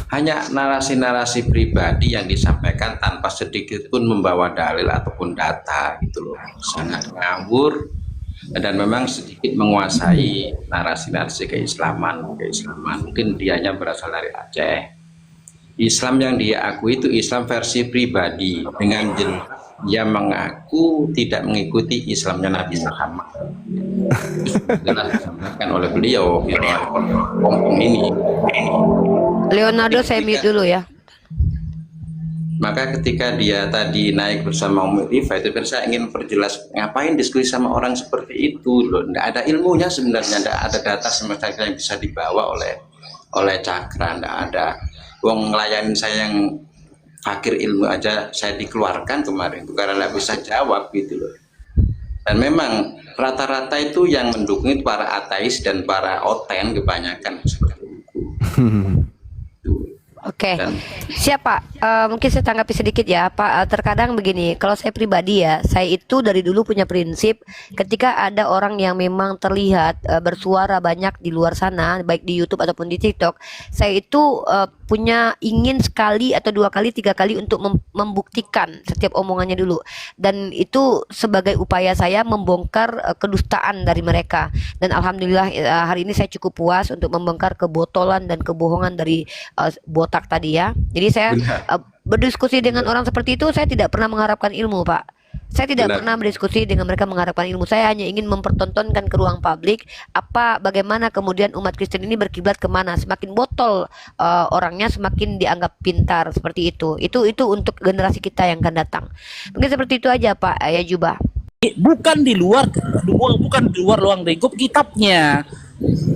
Hanya narasi-narasi pribadi yang disampaikan tanpa sedikit pun membawa dalil ataupun data gitu loh. Sangat ngawur dan memang sedikit menguasai narasi-narasi keislaman. Mungkin dianya berasal dari Aceh. Islam yang dia akui itu Islam versi pribadi dengan dia mengaku tidak mengikuti Islamnya Nabi Muhammad. Jelas disampaikan oleh beliau Ompong ini. Leonardo saya mute dulu ya. Maka ketika dia tadi naik bersama Umi Rifa itu kan saya ingin perjelas ngapain diskusi sama orang seperti itu loh. Nggak ada ilmunya sebenarnya, nggak ada data sama sekali yang bisa dibawa oleh Cakra, nggak ada. Wong ngelayanin saya yang fakir ilmu aja saya dikeluarkan kemarin itu karena nggak bisa jawab gitu loh. Dan memang rata-rata itu yang mendukung itu para ateis dan para oten kebanyakan seperti itu. Oke, Dan siapa? Mungkin saya tanggapi sedikit ya, Pak. Terkadang begini, kalau saya pribadi ya, saya itu dari dulu punya prinsip, ketika ada orang yang memang terlihat bersuara banyak di luar sana, baik di YouTube ataupun di TikTok, saya itu punya ingin sekali atau 2 kali, 3 kali untuk membuktikan setiap omongannya dulu, dan itu sebagai upaya saya membongkar kedustaan dari mereka. Dan alhamdulillah hari ini saya cukup puas untuk membongkar kebotolan dan kebohongan dari botak tadi ya. Jadi saya berdiskusi dengan orang seperti itu, saya tidak pernah mengharapkan ilmu, Pak. Saya tidak pernah berdiskusi dengan mereka mengharapkan ilmu. Saya hanya ingin mempertontonkan ke ruang publik bagaimana kemudian umat Kristen ini berkiblat kemana. Semakin botol orangnya, semakin dianggap pintar, seperti itu. Itu untuk generasi kita yang akan datang. Mungkin seperti itu aja, Pak ya Juba. Bukan di luar ruang lingkup kitabnya.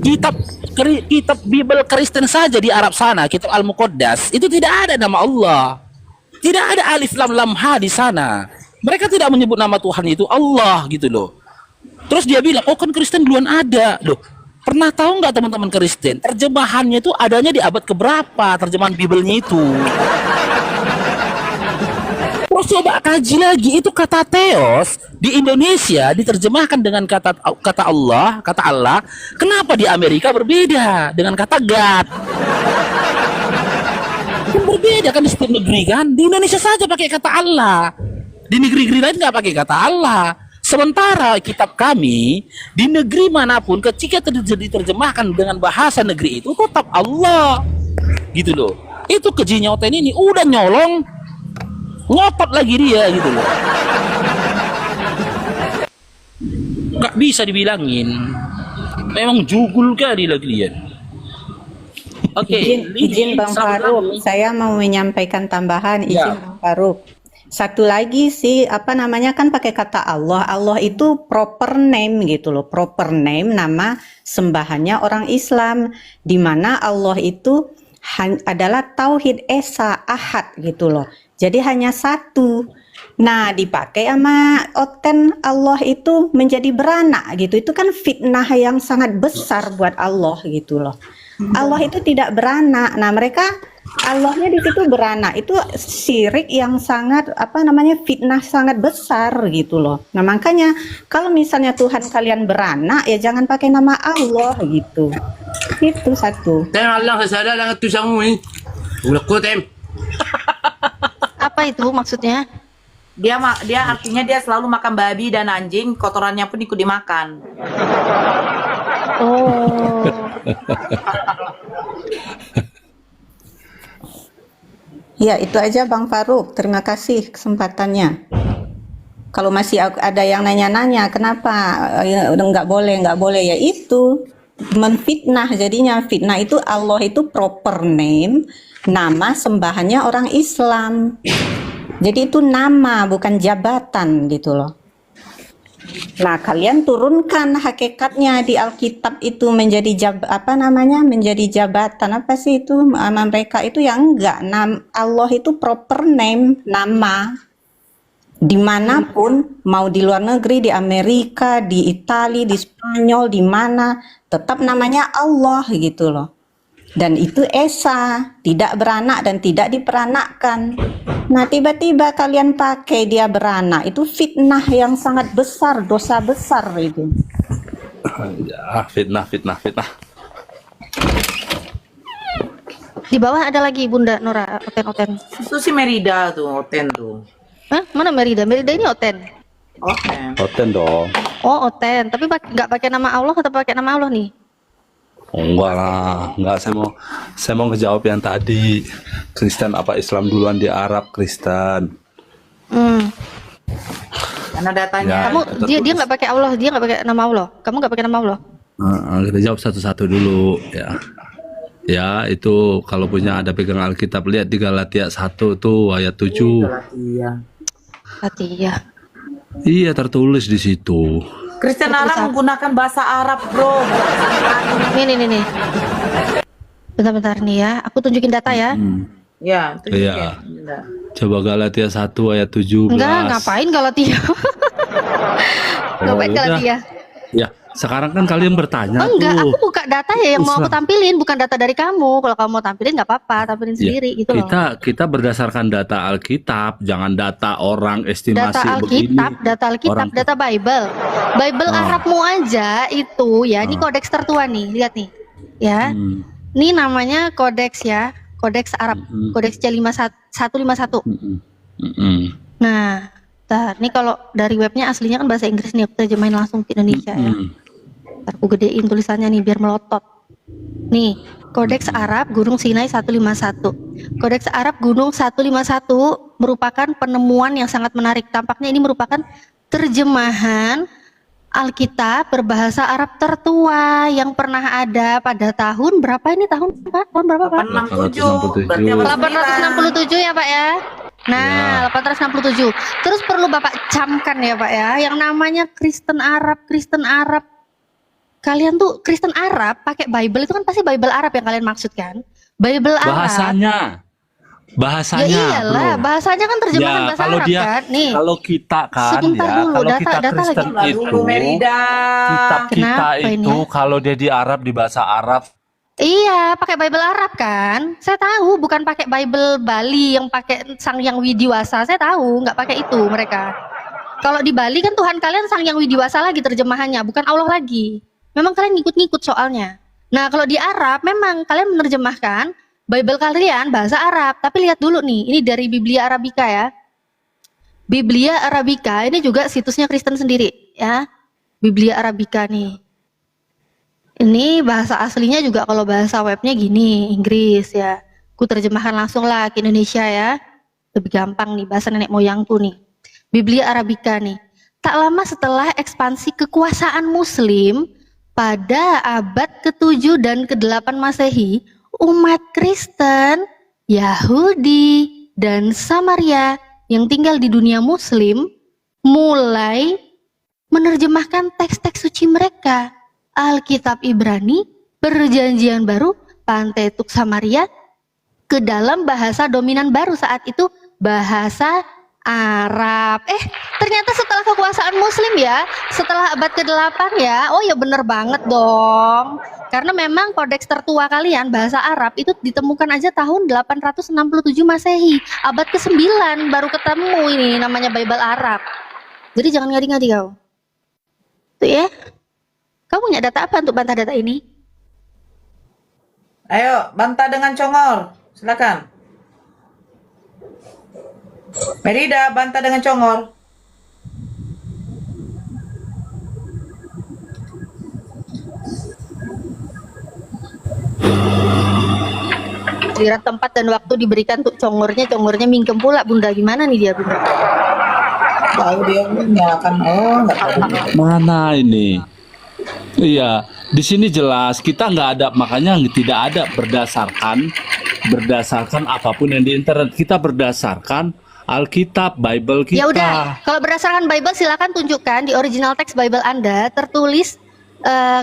Kitab Bible Kristen saja di Arab sana, kitab Al-Muqaddas itu tidak ada nama Allah, tidak ada alif lam lam ha di sana. Mereka tidak menyebut nama Tuhan itu Allah gitu loh. Terus dia bilang, oh kan Kristen duluan ada loh. Pernah tahu nggak teman-teman Kristen, terjemahannya itu adanya di abad keberapa terjemahan Bible-nya itu? Terus coba kaji lagi, itu kata theos di Indonesia diterjemahkan dengan kata Allah. Kenapa di Amerika berbeda dengan kata God? Kan berbeda kan di setiap negeri kan. Di Indonesia saja pakai kata Allah. Di negeri-negeri lain nggak pakai kata Allah. Sementara kitab kami di negeri manapun ketika diterjemahkan dengan bahasa negeri itu tetap Allah. Gitu loh. Itu keji nyoten ini udah nyolong, ngotot lagi dia gitu loh. Nggak bisa dibilangin. Memang jugul kali lagi dia. Oke, izin Bang Faruk, saya mau menyampaikan tambahan, izin Bang Faruk. Satu lagi sih, apa namanya, kan pakai kata Allah. Allah itu proper name gitu loh, proper name, nama sembahannya orang Islam, di mana Allah itu adalah Tauhid Esa Ahad gitu loh. Jadi hanya satu. Nah, dipakai sama Oten Allah itu menjadi beranak gitu. Itu kan fitnah yang sangat besar buat Allah gitu loh. Allah itu tidak beranak. Nah, mereka Allahnya di situ beranak. Itu syirik yang sangat fitnah sangat besar gitu loh. Nah, makanya kalau misalnya Tuhan kalian beranak ya jangan pakai nama Allah gitu. Itu satu. Apa itu maksudnya? Dia artinya dia selalu makan babi dan anjing, kotorannya pun ikut dimakan. Oh. Ya, itu aja Bang Faruk. Terima kasih kesempatannya. Kalau masih ada yang nanya-nanya, kenapa nggak boleh ya itu menfitnah. Jadinya fitnah itu Allah itu proper name, nama sembahannya orang Islam. Jadi itu nama bukan jabatan gitu loh. Nah, kalian turunkan hakikatnya di Alkitab itu menjadi menjadi jabatan apa sih itu mereka itu yang enggak. Allah itu proper name, nama. Dimanapun, mau di luar negeri, di Amerika, di Italia, di Spanyol, di mana, tetap namanya Allah gitu loh. Dan itu Esa, tidak beranak dan tidak diperanakkan. Nah, tiba-tiba kalian pakai dia beranak, itu fitnah yang sangat besar, dosa besar itu. Ya, fitnah. Di bawah ada lagi Bunda Nora, Oten. Itu si Merida tuh, Oten tuh. Hah? Mana Merida? Merida ini Oten. Oten dong. Oh, Oten. Tapi nggak pakai nama Allah atau pakai nama Allah nih? Oh, enggak lah, enggak. Saya mau ngejawab yang tadi, Kristen apa Islam duluan, di Arab Kristen. Karena datanya. Ya, dia nggak pakai Allah, dia nggak pakai nama Allah. Kamu nggak pakai nama Allah. Kita jawab satu-satu dulu ya. Ya, itu kalau punya ada pegang Alkitab, lihat di Galatia 1 tuh ayat 7. Galatia. Iya, tertulis di situ. Kristen Arab menggunakan bahasa Arab, bro. Nih. Bentar nih ya. Aku tunjukin data ya. Ya, iya. Coba Galatia 1 ayat 17. Enggak, ngapain Galatia? Ngapain Galatia? Ya, sekarang kan kalian bertanya enggak, tuh. aku buka data ya yang mau aku tampilin, bukan data dari kamu. Kalau kamu mau tampilin nggak apa-apa, tampilin sendiri gitu loh. Kita berdasarkan data Alkitab, jangan data orang estimasi begini. Data Alkitab, data Bible. Bible Arabmu aja itu ya, ini kodeks tertua nih, lihat nih. Ya. Ini namanya kodeks ya, kodeks Arab, kodeks C151. Nah, ini kalau dari webnya aslinya kan bahasa Inggris nih, aku terjemahin langsung ke Indonesia ya. Ntar aku gedein tulisannya nih biar melotot. Nih, Kodeks Arab Gunung Sinai 151. Kodeks Arab Gunung 151 merupakan penemuan yang sangat menarik. Tampaknya ini merupakan terjemahan Alkitab berbahasa Arab tertua yang pernah ada pada tahun berapa ini? Tahun berapa Pak? 867 ya Pak ya. Nah, 867. Terus perlu Bapak camkan ya Pak ya, yang namanya Kristen Arab. Kalian tuh Kristen Arab pakai Bible itu kan pasti Bible Arab yang kalian maksud kan? Bible Arab. Bahasanya. Ya iyalah, bro. Bahasanya kan terjemahan ya, bahasa Arab kan. Nih. Kalau kita kan sebentar ya, dulu, kalau data kita Kristen lagi. itu, kitab kita itu kalau dia di Arab di bahasa Arab Iya, pakai Bible Arab kan? Saya tahu, bukan pakai Bible Bali yang pakai Sang Yang Widiwasa. Saya tahu, nggak pakai itu mereka. Kalau di Bali kan Tuhan kalian Sang Yang Widiwasa lagi terjemahannya, bukan Allah lagi. Memang kalian ngikut-ngikut soalnya. Nah, kalau di Arab memang kalian menerjemahkan Bible kalian bahasa Arab. Tapi lihat dulu nih, ini dari Biblia Arabica ya. Biblia Arabica ini juga situsnya Kristen sendiri ya. Biblia Arabica nih. Ini bahasa aslinya juga kalau bahasa webnya gini, Inggris ya. Ku terjemahkan langsung lah ke Indonesia ya. Lebih gampang nih, bahasa nenek moyangku nih. Biblia Arabica nih. Tak lama setelah ekspansi kekuasaan Muslim pada abad ke-7 dan ke-8 Masehi, umat Kristen, Yahudi, dan Samaria yang tinggal di dunia Muslim mulai menerjemahkan teks-teks suci mereka. Alkitab Ibrani, Perjanjian Baru, Pentateuch Samaria ke dalam bahasa dominan baru saat itu, bahasa Arab. Ternyata setelah kekuasaan Muslim ya, setelah abad ke-8 ya. Oh ya bener banget dong. Karena memang kodeks tertua kalian bahasa Arab itu ditemukan aja tahun 867 Masehi. Abad ke-9 baru ketemu ini namanya Bible Arab. Jadi jangan ngadi-ngadi kau. Tuh ya. Kamu punya data apa untuk bantah data ini? Ayo, bantah dengan congor. Silakan. Merida, bantah dengan congor. Giliran tempat dan waktu diberikan untuk congornya mingkem pula Bunda. Gimana nih dia Bunda? Tahu dia menyalakan nggak tahu. Mana ini? Iya, di sini jelas kita nggak ada, makanya tidak ada berdasarkan apapun yang di internet. Kita berdasarkan Alkitab, Bible kita. Ya udah, kalau berdasarkan Bible silakan tunjukkan di original teks Bible Anda tertulis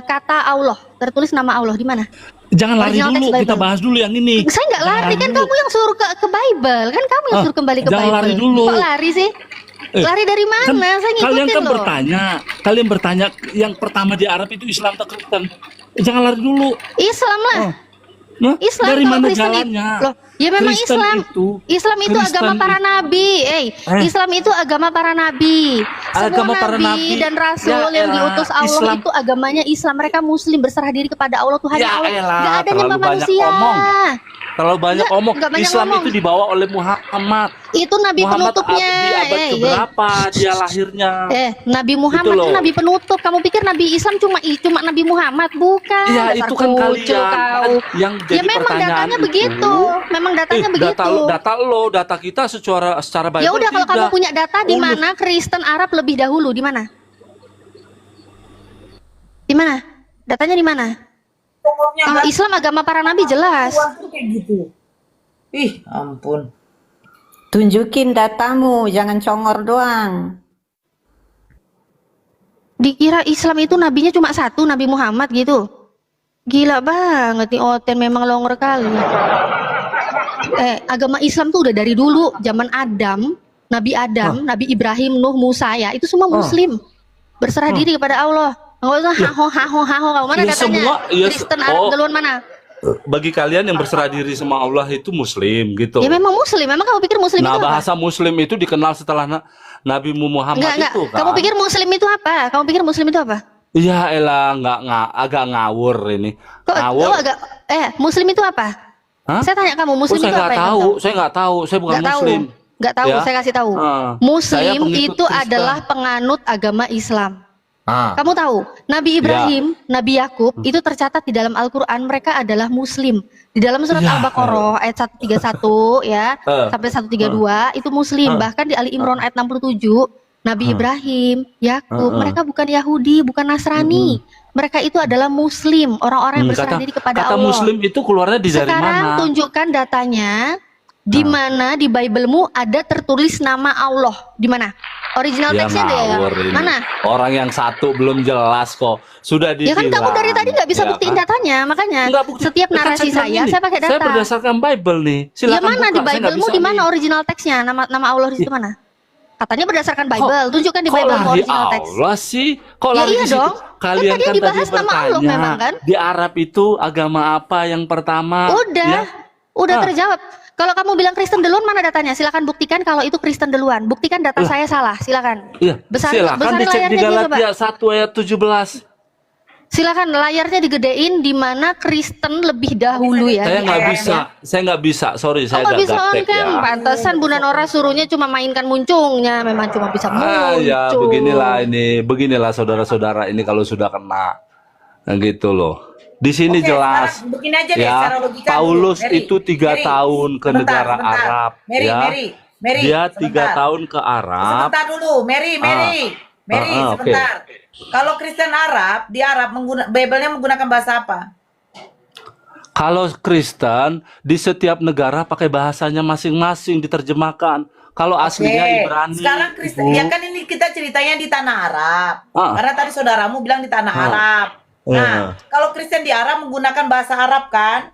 kata Allah, tertulis nama Allah di mana? Jangan lari Original dulu, teks Bible. kita bahas dulu yang ini. Saya nggak Jangan lari kan, dulu. kamu yang suruh ke Bible, kan kamu yang suruh kembali ke jangan Bible. lari dulu. Kok lari sih? Lari dari mana? Saya ngikutin Kalian kan loh. kalian bertanya yang pertama di Arab itu Islam atau Kristen. Jangan lari dulu. Islam lah. Nah, Islam dari kalau mana Kristen jalannya? Loh, ya memang Kristen Islam. Islam itu Kristen agama para nabi. Islam itu agama para nabi. Semua Agama para nabi. dan rasul Ya yang elah, diutus Allah Islam. itu agamanya Islam. Mereka Muslim, berserah diri kepada Allah, Tuhan Ya Allah. elah, Gak ada terlalu nyembah banyak manusia. omong. Terlalu banyak Nggak- omong. nggak banyak Islam ngomong. itu dibawa oleh Muhammad. Itu nabi Muhammad penutupnya. di abad keberapa dia lahirnya? Nabi Muhammad Itu loh. itu nabi penutup. Kamu pikir nabi Islam cuma Nabi Muhammad? Bukan. Ya Dasar itu kan kucil kalian kau. yang jadi Ya memang pertanyaan datanya itu. begitu. Memang datanya begitu. Data kita secara Bible. Ya udah, kalau kamu tidak. punya data di Oh, mana Kristen Arab lebih dahulu, di mana? Di mana? Datanya di mana? Kalau Islam agama para nabi jelas. Kayak gitu. Ih, ampun. Tunjukin datamu, jangan congor doang. Dikira Islam itu nabinya cuma satu, Nabi Muhammad gitu. Gila banget nih Oten, memang longor kali. Agama Islam tuh udah dari dulu, zaman Adam, Nabi Adam, Nabi Ibrahim, Nuh, Musa ya, itu semua Muslim. Berserah diri kepada Allah. Nggak usah haho. Mana Ya, datanya? semua, ya, Kristen Arab duluan mana? Bagi kalian yang berserah diri sama Allah itu Muslim gitu. Ya memang Muslim. Memang kamu pikir Muslim Nah, itu apa? bahasa Muslim itu dikenal setelah Nabi Muhammad Enggak. itu kan. Kamu pikir Muslim itu apa? Kamu pikir Muslim itu apa? Iya elah, agak ngawur ini. Kok Ngawur. agak Muslim itu apa? Hah? Saya tanya kamu, Muslim saya itu apa? nggak yang tahu, kamu saya nggak tahu, saya bukan Nggak tahu. Muslim. Nggak tahu, Ya. saya kasih tahu. Saya Muslim pengikut itu Kristen. adalah penganut agama Islam. Ah. Kamu tahu, Nabi Ibrahim, Nabi Yakub itu tercatat di dalam Al-Qur'an mereka adalah Muslim. Di dalam surat Ya. Al-Baqarah ayat 131 ya, sampai 132 itu Muslim. Bahkan di Ali Imran ayat 67, Nabi Ibrahim, Yakub, mereka bukan Yahudi, bukan Nasrani. Mereka itu adalah Muslim, orang-orang yang berserah diri kepada kata Allah. Muslim itu keluarnya dari Sekarang mana? tunjukkan datanya. Di mana di Bible-mu ada tertulis nama Allah? Di mana? Original Ya, teksnya deh ya. ngawur ini. Mana? Orang yang satu belum jelas kok. Sudah Ya dibilang. kan kamu dari tadi nggak bisa ya buktiin kan? datanya, makanya Nggak bukti. setiap Kan narasi bilang saya gini, pakai data. Saya berdasarkan Bible nih. Ya Silakan mana buka. di Saya nggak Bible-mu bisa di mana nih. original teksnya? Nama Allah di situ mana? Katanya berdasarkan Bible. Tunjukkan di Kok Bible lari original teks. Allah sih? Kok Ya lari iya di situ? dong. kalian tadi kan tadi dibahas nama Allah bertanya memang kan? di Arab itu agama apa yang pertama? Ya? Udah terjawab. Kalau kamu bilang Kristen duluan, mana datanya? Silakan buktikan kalau itu Kristen duluan. Buktikan data saya salah, silakan. Iya, silakan besarin dicek di layarnya dulu, Pak. Galatia 1 ayat 17. Silakan layarnya digedein di mana Kristen lebih dahulu ya. Saya di nggak ayatnya. bisa, saya nggak bisa. Sorry, saya nggak nggak bisa on gaptek cam. ya. Pantesan Bunda Nora suruhnya cuma mainkan muncungnya. Memang cuma bisa muncung. Ya beginilah saudara-saudara ini kalau sudah kena, nah gitu loh. Di sini Oke, jelas, sekarang begini aja deh, ya secara logika Paulus dulu. Mary, itu 3 Mary, tahun ke sebentar, negara sebentar. Arab, Mary, ya. Mary, Dia 3 sebentar. tahun ke Arab. Sebentar dulu, Mary, oke. sebentar. Kalau Kristen Arab, di Arab Bible-nya menggunakan bahasa apa? Kalau Kristen di setiap negara pakai bahasanya masing-masing diterjemahkan. Kalau aslinya Ibrani. Sekarang Kristen, Bu. ya kan ini kita ceritanya di tanah Arab. Karena tadi saudaramu bilang di tanah Arab. Nah, kalau Kristen di Arab menggunakan bahasa Arab kan?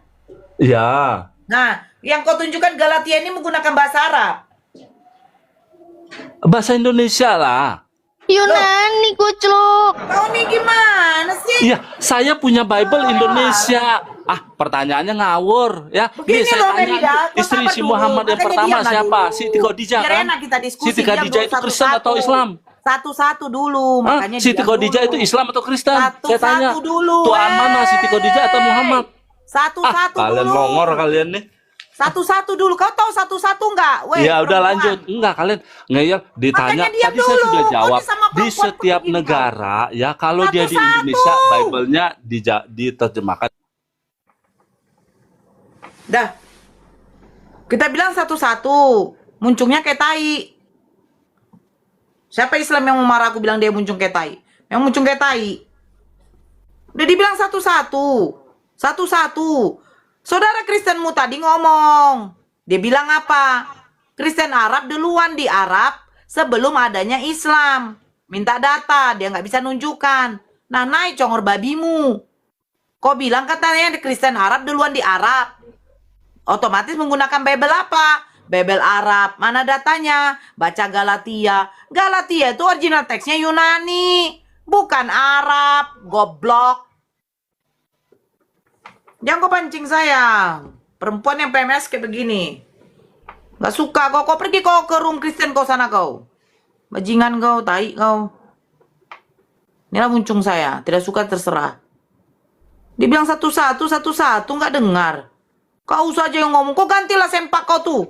Ya. Nah, yang kau tunjukkan Galatia ini menggunakan bahasa Arab. Bahasa Indonesia lah. Yunani kucluk. Kau nih gimana sih? Iya, saya punya Bible Indonesia. Pertanyaannya ngawur ya. Begini Saya loh, tanya Merida, kau istri sabar si dulu. Muhammad yang Makanya pertama diamlah siapa? dulu. Siti Khadijah Biar kan? enak kita diskusi, Siti diam Khadijah dulu itu Kristen atau Islam? Satu-satu dulu, makanya Siti diam Khadijah dulu. itu Islam atau Kristen? Satu-satu Saya tanya. dulu, Tuhan mana Siti Khadijah atau Muhammad? Satu-satu Kalian dulu. ngongor kalian nih. Satu-satu dulu. Kau tahu satu-satu nggak? Weh, Ya udah perempuan. lanjut. Enggak, kalian ngeyel ditanya. Makanya diam Tadi saya dulu. sudah Kau jawab. ini sama Di perempuan setiap begini, negara ya, kalau dia di Satu-satu. Indonesia Bible-nya diterjemahkan. Dah. Kita bilang satu-satu. Muncungnya kayak tai. Siapa Islam yang mau marah aku bilang dia muncung kayak tai? Yang muncung kayak tai. Udah dibilang satu-satu. Satu-satu. Saudara Kristenmu tadi ngomong. Dia bilang apa? Kristen Arab duluan di Arab sebelum adanya Islam. Minta data, dia nggak bisa nunjukkan. Nah, naik congor babimu. Kau bilang katanya Kristen Arab duluan di Arab. Otomatis menggunakan Bible apa? Bible Arab. Mana datanya? Baca Galatia. Galatia itu original teksnya Yunani. Bukan Arab. Goblok. Jangan kau pancing saya. Perempuan yang PMS kayak begini. Gak suka kau. Kau pergi kau ke room Kristen kau sana kau. Bajingan kau. Tai kau. Inilah muncung saya. Tidak suka terserah. Dibilang satu-satu. Satu-satu. Gak dengar. Kau saja yang ngomong. Kau gantilah sempak kau tuh.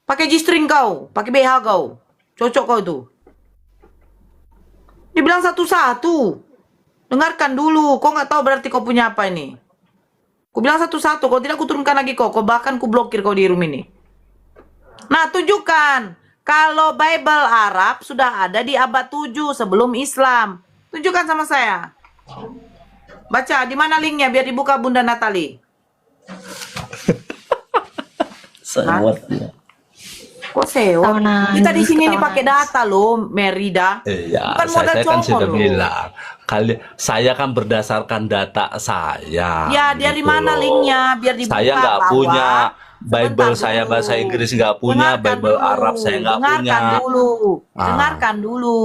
Pakai G-string kau. Pakai BH kau. Cocok kau tuh. Dibilang satu-satu. Dengarkan dulu. Kau gak tahu berarti kau punya apa ini. Ku bilang satu-satu, kalau tidak ku turunkan lagi kau bahkan ku blokir kau di room ini. Nah, tunjukkan. Kalau Bible Arab sudah ada di abad 7 sebelum Islam. Tunjukkan sama saya. Baca, di mana linknya biar dibuka Bunda Natali. Sewot ya. Kok sewot? Kita di sini nih pakai data loh, Merida. Iya, Bukan modal saya kan congol sudah loh. bilang. Saya kan berdasarkan data saya. Ya, dari gitu mana loh. linknya biar dibuka. Saya nggak bahwa- punya Bible, Sebentar saya dulu. bahasa Inggris nggak punya, Dengarkan Bible dulu. Arab saya nggak punya. Dengarkan dulu. Ah. Dengarkan dulu.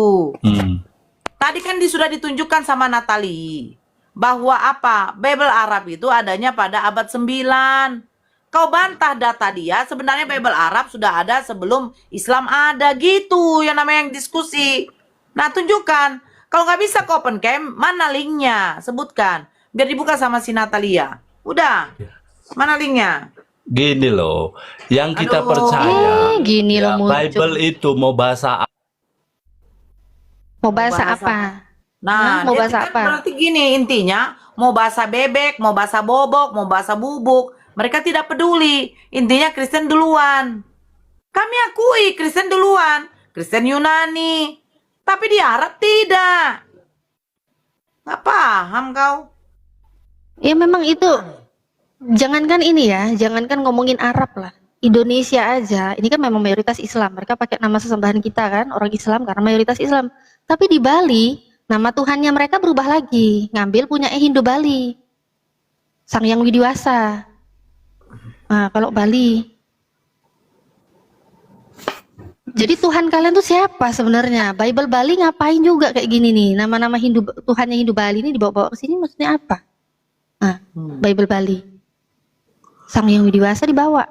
Tadi kan sudah ditunjukkan sama Natali bahwa apa? Bible Arab itu adanya pada abad 9. Kau bantah data dia, sebenarnya Bible Arab sudah ada sebelum Islam ada gitu. Yang namanya yang diskusi. Nah, tunjukkan. Kalau nggak bisa kau open cam, mana linknya? Sebutkan. Biar dibuka sama si Natalia. Udah. Mana linknya? Gini loh, yang kita Aduh. percaya, Gini ya, loh muncul. Bible itu mau bahasa Mau bahasa apa? Nah, mau dia bahasa kan apa? berarti gini intinya, mau bahasa bebek, mau bahasa bobok, mau bahasa bubuk, mereka tidak peduli. Intinya Kristen duluan. Kami akui Kristen duluan, Kristen Yunani. Tapi di Arab tidak. Nggak paham kau? Ya memang itu. Jangankan ini ya, jangankan ngomongin Arab lah. Indonesia aja, ini kan memang mayoritas Islam. Mereka pakai nama sesembahan kita kan, orang Islam karena mayoritas Islam. Tapi di Bali, nama Tuhannya mereka berubah lagi. Ngambil punya Hindu Bali. Sang Yang Widiwasa. Nah, kalau Bali. Jadi Tuhan kalian tuh siapa sebenarnya? Bible Bali ngapain juga kayak gini nih? Nama-nama Hindu, Tuhannya Hindu Bali ini dibawa-bawa ke sini maksudnya apa? Nah, Bible Bali. Sang Yang Widiwasa dibawa.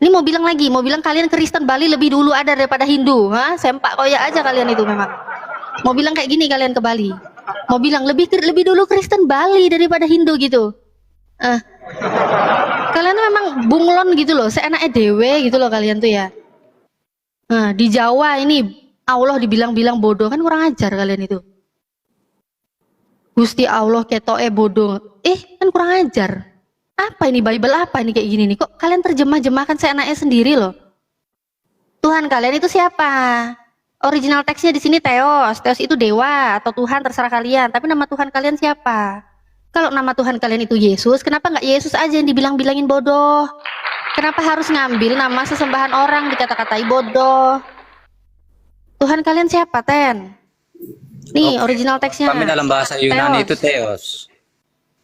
Ini mau bilang lagi, mau bilang kalian Kristen Bali lebih dulu ada daripada Hindu, ha? Sempak koyak aja kalian itu memang. Mau bilang kayak gini kalian ke Bali. Mau bilang lebih dulu Kristen Bali daripada Hindu gitu. Kalian memang bunglon gitu loh, seenaknya dewe gitu loh kalian tuh ya. Nah, di Jawa ini Allah dibilang-bilang bodoh, kan kurang ajar kalian itu. Gusti Allah ketoke bodoh. Kan kurang ajar. Apa ini Bible apa ini kayak gini nih? Kok kalian terjemah-jemahkan seenaknya sendiri loh? Tuhan kalian itu siapa? Original teksnya di sini Theos. Theos itu dewa atau Tuhan terserah kalian. Tapi nama Tuhan kalian siapa? Kalau nama Tuhan kalian itu Yesus, kenapa nggak Yesus aja yang dibilang-bilangin bodoh? Kenapa harus ngambil nama sesembahan orang dikata-katai bodoh? Tuhan kalian siapa, Ten? Nih, original teksnya. Kami dalam bahasa Yunani itu Theos.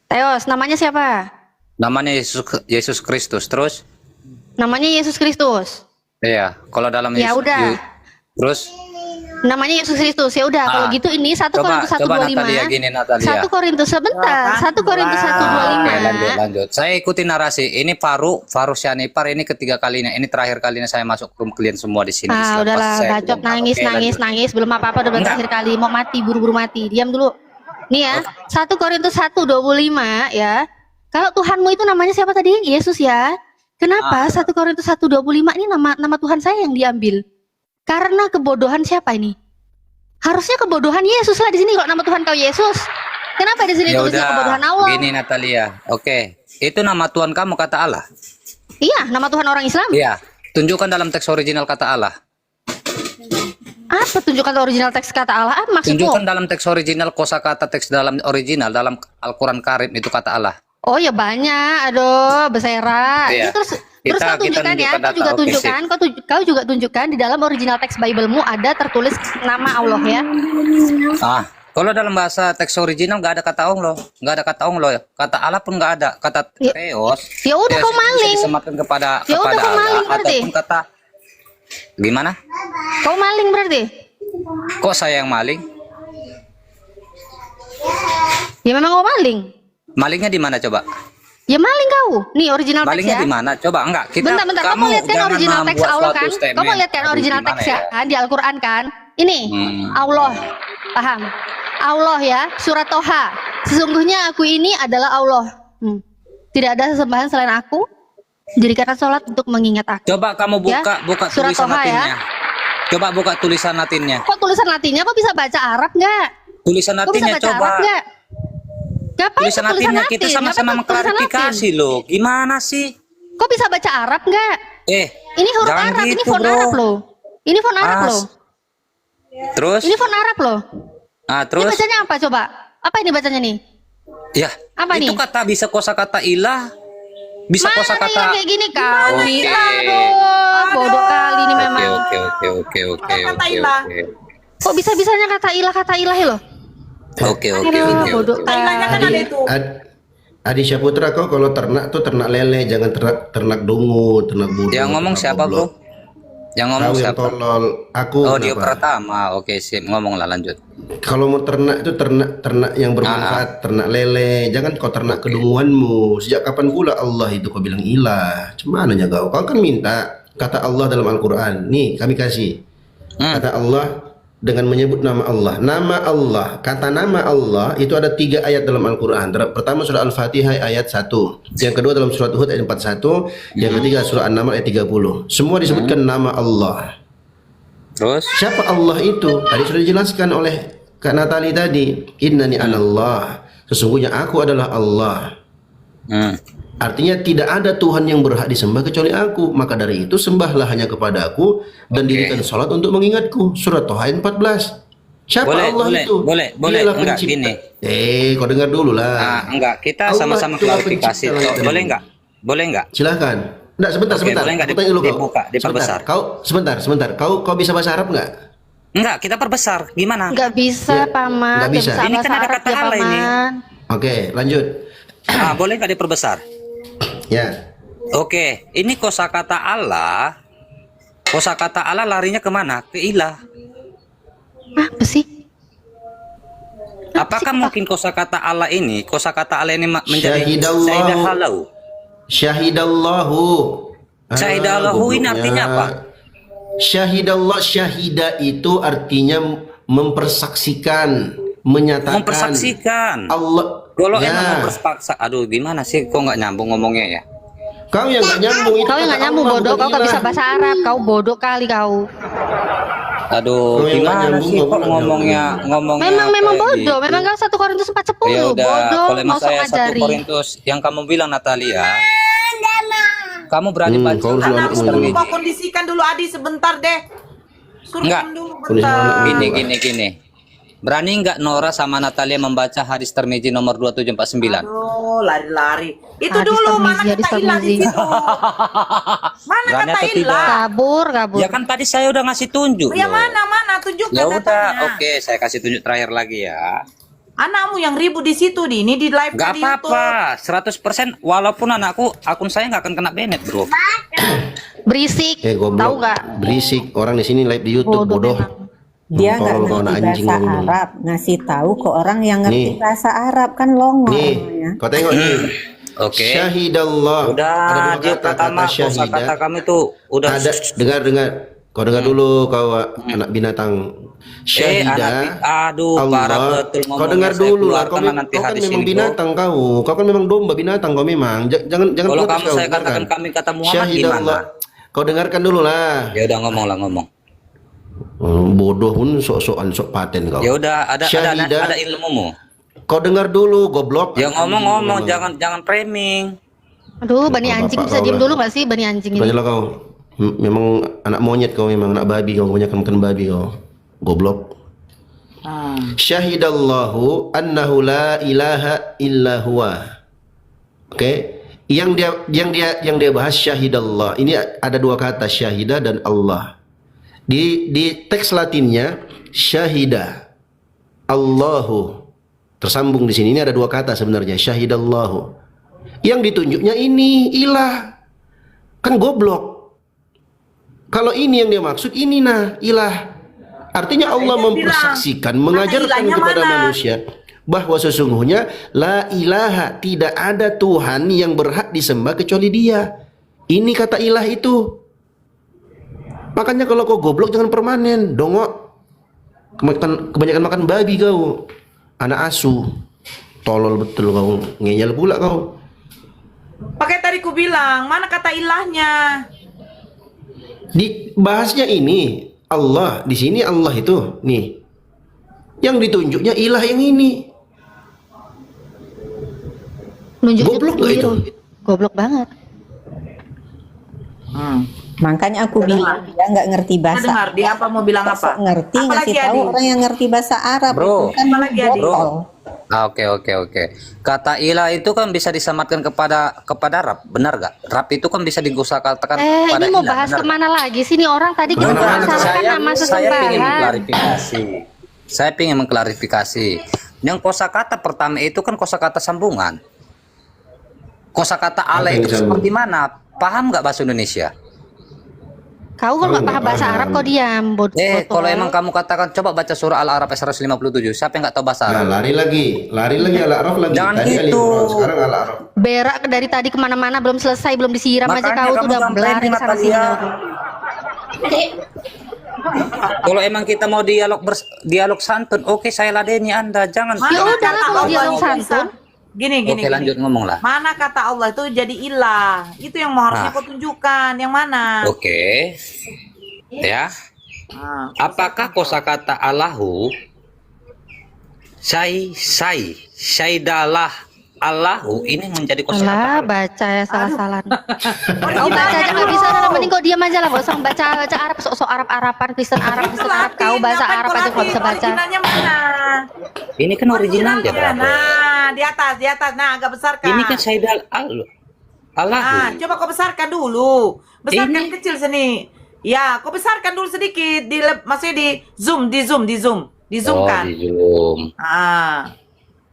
Theos, namanya siapa? Namanya Yesus Kristus. Terus? Namanya Yesus Kristus. Iya, kalau dalam Ya udah. Terus? Namanya Yesus Kristus. Ya udah, kalau gitu ini 1 Korintus 1:25. Natalia gini, Natalia. 1 Korintus sebentar. 1 Korintus 1:25. Oke, lanjut. Saya ikuti narasi. Ini Faru Syanipar ini ketiga kalinya. Ini terakhir kalinya saya masuk room kalian semua di sini. Udahlah, bacot nangis. Belum apa-apa udah terakhir kali. Mau mati, buru-buru mati. Diam dulu. Nih ya, 1 Korintus 1:25 ya. Kalau Tuhanmu itu namanya siapa tadi? Yesus ya. Kenapa 1 Korintus 1:25 ini nama Tuhan saya yang diambil? Karena kebodohan siapa ini? Harusnya kebodohan Yesus lah di sini kalau nama Tuhan kau Yesus. Kenapa di sini tulisnya kebodohan Allah? Gini Natalia. Oke. Itu nama Tuhan kamu kata Allah. Iya, nama Tuhan orang Islam. Iya. Tunjukkan dalam teks original kata Allah. Apa tunjukkan original teks kata Allah? Apa maksudmu? Tunjukkan dalam teks original kosakata teks dalam original dalam Al-Qur'an Karim itu kata Allah. Oh ya banyak, aduh bersera. Iya. Terus kau tunjukkan ya, kau juga tunjukkan, kau juga tunjukkan di dalam original teks Bible-mu ada tertulis nama Allah ya. Kalau dalam bahasa teks original nggak ada kata Allah, nggak ada kata Allah, kata Allah pun nggak ada, kata Theos. Ya udah kau maling. Disematkan kepada Ya udah kau Allah maling berarti. ataupun kata gimana? Kau maling berarti? Kok saya yang maling? Ya memang kau maling. Malingnya di mana coba? Ya maling kau. Nih original teks Malingnya ya. di mana? Coba enggak. Bentar, kamu lihat kan original teks Allah kan? Kamu lihat kan original teks ya kan di Al-Qur'an kan? Ini Allah. Paham? Allah ya, surat Toha. Sesungguhnya aku ini adalah Allah. Tidak ada sesembahan selain aku. Jadikan sholat untuk mengingat aku. Coba kamu buka surat tulisan Toha latinnya. ya. Coba buka tulisan latinnya. Kok tulisan latinnya? Kok bisa baca Arab nggak? Tulisan Kok bisa latinnya baca coba. Arab nggak? Ngapain Tulisan latinnya kita sama-sama mengklarifikasi loh. Gimana sih? Kok bisa baca Arab nggak? Ini huruf jangan Arab, ini gitu, font bro. Arab loh. Ini font Arab loh. Terus? Ini font Arab loh. Ini Terus? bacanya apa coba? Apa ini bacanya nih? Ya. Apa itu nih? kata bisa kosakata ilah. Bisa Mana kosakata. yang kayak gini kali? Oke. Aduh, bodoh kali ini memang. Oke. Kok bisa-bisanya kata ilah ya loh? Oke. Bodoh kali. Adi Syaputra, kau kalau ternak tuh ternak lele, jangan ternak dungu, ternak burung. Yang ngomong siapa, Bro? Yang ngomong Kau yang siapa? tolol. Aku. Dia pertama. Oke, sip. Ngomonglah lanjut. Kalau mau ternak itu ternak yang bermanfaat, ternak lele. Jangan kau ternak kedunguanmu. Sejak kapan pula Allah itu kau bilang ilah? Cuman aja kau kan minta kata Allah dalam Al-Quran. Nih kami kasih kata Allah dengan menyebut nama Allah. Nama Allah, kata nama Allah itu ada 3 ayat dalam Al-Quran. Pertama surah Al-Fatihah ayat 1. Yang kedua dalam surat Hud ayat 41. Yang ketiga surah An-Naml ayat 30. Semua disebutkan nama Allah. Terus? Siapa Allah itu? Tadi sudah dijelaskan oleh Kak Natali tadi. Innani anallah. Sesungguhnya aku adalah Allah. Artinya tidak ada Tuhan yang berhak disembah kecuali aku. Maka dari itu sembahlah hanya kepada aku dan dirikan sholat untuk mengingatku. Surat Toha ayat 14. Siapa Allah itu? Boleh, Dialah enggak pencipta. gini. Kau dengar dulu lah. Enggak, kita Allah sama-sama itulah klarifikasi. pencipta Boleh enggak? Boleh enggak? Silahkan. Enggak, sebentar. Boleh enggak Aku tanya dulu kau. dibuka, diperbesar? Sebentar. Kau bisa bahasa Arab enggak? Enggak, kita perbesar. Gimana? Nggak bisa, Paman. Nggak bisa. Ini kan ada kata Allah ini. Oke, lanjut. Boleh enggak diperbesar? Ya. Oke, ini kosakata Allah Kosakata Allah larinya kemana? Ke ilah. Apa sih? Apakah mungkin kosakata Allah ini menjadi Syahidallahu. syahidahalau? Syahidallahu. Syahidallahu ini artinya apa? Syahida itu artinya mempersaksikan, menyatakan. Mempersaksikan. Allah. Kalau Ya. emang mempersaksikan, aduh gimana sih? Kok nggak nyambung ngomongnya ya? Kau yang nggak nyambung itu. Kau yang nggak kata nyambung Allah, bodoh, bukan kau nggak bisa ilah. bahasa Arab, kau bodoh kali kau. Aduh, Kau yang nggak gimana nyambung, sih kau kok nggak ngomongnya Memang kayak bodoh, gitu? memang kau 1 Korintus 4:10 Ya udah, bodoh, kalau emang mau sok saya 1 ngajari. Korintus yang kamu bilang Natalia, kamu berani baca kau harus Anak anak suruh ini. kau kondisikan dulu Adi sebentar deh. Suruh Enggak. dulu bentar. Gini. Berani nggak Nora sama Natalia membaca hadis Tirmidzi nomor 2749? Aduh, lari-lari. Itu Hadis dulu Tirmidzi, mana hadis kata ilah di Tirmidzi. situ? Mana Berani kata atau tidak? ilah? Kabur. Ya kan tadi saya udah ngasih tunjuk. Ya loh. mana tunjukkan Ya udah, datanya. oke, saya kasih tunjuk terakhir lagi ya. Anakmu yang ribut di situ di ini di live Gak di YouTube. apa-apa, 100% walaupun anakku akun saya nggak akan kena banned, bro. Berisik, Goblok. tahu nggak? Berisik. Orang di sini live di YouTube bodoh. Dia nggak Tolong kau anak ngerti anjing bahasa kau ini. Arab, ngasih tahu ke orang yang ngerti Nih. bahasa Arab kan longor Nih, namanya. kau tengok nih. Oke. Syahidallah. Udah, Ada dua Jil, kata, pertama kata syahidah. kosakata kami tuh udah. Ada dengar. Kau dengar dulu kau anak binatang. Syahidah. Aduh, parah Allah. betul Kau ngomongnya. dengar Saya dulu lah. keluarkan nanti Kau kan hadis memang ini, bro. binatang kau. Kau kan memang domba binatang kau memang. Jangan Kalau protes kamu kau, saya katakan dengarkan. kami kata Muhammad Syahidallah. gimana? Kau dengarkan dulu lah. Ya udah ngomong. Bodoh pun sok-sokan sok paten kau. Ya udah, ada Syahidah. ilmumu. Kau dengar dulu, goblok. Ya ngomong, jangan framing. Aduh, bani Bapak anjing kau bisa diem lah. dulu nggak sih bani anjing ini? Banyalah kau. Memang anak monyet kau, memang anak babi kau, kebanyakan makan babi kau. Goblok. Syahidallahu annahu la ilaha illa huwa. Oke. Yang dia bahas syahidallah. Ini ada dua kata, syahidah dan Allah. Di teks Latinnya syahida. Allahu. Tersambung di sini. Ini ada dua kata sebenarnya, syahidallahu. Yang ditunjuknya ini ilah. Kan goblok. Kalau ini yang dia maksud, ini ilah. Artinya Allah mempersaksikan, mengajarkan kepada manusia bahwa sesungguhnya la ilaha, tidak ada Tuhan yang berhak disembah kecuali Dia. Ini kata ilah itu. Makanya kalau kau goblok jangan permanen, dongok. Kebanyakan makan babi kau. Anak asu. Tolol betul kau, ngeyel pula kau. Pakai tadi ku bilang, mana kata ilahnya? Di bahasnya ini Allah, di sini Allah itu nih. Yang ditunjuknya ilah yang ini. Nunjuknya Goblok nggak itu? Goblok banget. Makanya aku bilang dia nggak ngerti bahasa. Dengar dia apa mau bilang Sok apa? ngerti Apalagi ngasih tahu Adi? orang yang ngerti bahasa Arab. Bro. Itu kan Apalagi Adi? botol. Oke. Kata ilah itu kan bisa disamatkan kepada Rab, benar gak? Rab itu kan bisa dikatakan kepada Ini mau ilah, bahas benar kemana lagi sih nih orang tadi kita Kemana-mana, membicarakan nama saya ingin sesembahan. mengklarifikasi. Saya ingin mengklarifikasi. Yang kosakata pertama itu kan kosakata sambungan. Kosakata Allah Apa yang itu disambung? seperti mana? Paham nggak bahasa Indonesia? Kau kalau nggak paham bahasa Arab kau diam. Kalau emang kamu katakan coba baca surah Al-Araf ayat 157. Siapa yang nggak tahu bahasa Nah, Arab? lari lagi Al-Araf lagi. Jangan Tadi Ali gitu. Imran, sekarang Al-Araf. berak dari tadi kemana-mana belum selesai belum disiram aja Makanya kau tuh kamu udah jangan berlari framing, sana sini. Natalia. Kalau emang kita mau dialog santun, oke saya ladeni Anda. Jangan. Ya udah kata kalau Allah dialog itu santun. Gini. Oke, lanjut ngomong lah. Mana kata Allah itu jadi ilah? Itu yang mau harusnya Nah. kau tunjukkan. Yang mana? Oke. Ya. Apakah kosakata Allahu syaidalah Allahu ini menjadi kosakata Alah, baca ya salah-salah. Kau baca aja nggak bisa, udah mending kau diam aja lah, nggak usah baca Arab, sok Arab-Araban, Kristen Arab, kau bahasa Arab aja nggak bisa baca. Originalnya mana? Ini kan originalnya berapa? Nah, di atas. Nah, agak besarkan. Ini kan Saidal Allahu. Nah, coba kau besarkan dulu. Besarkan kecil sini. Ya, kau besarkan dulu sedikit. Maksudnya di zoom kan. Di zoom.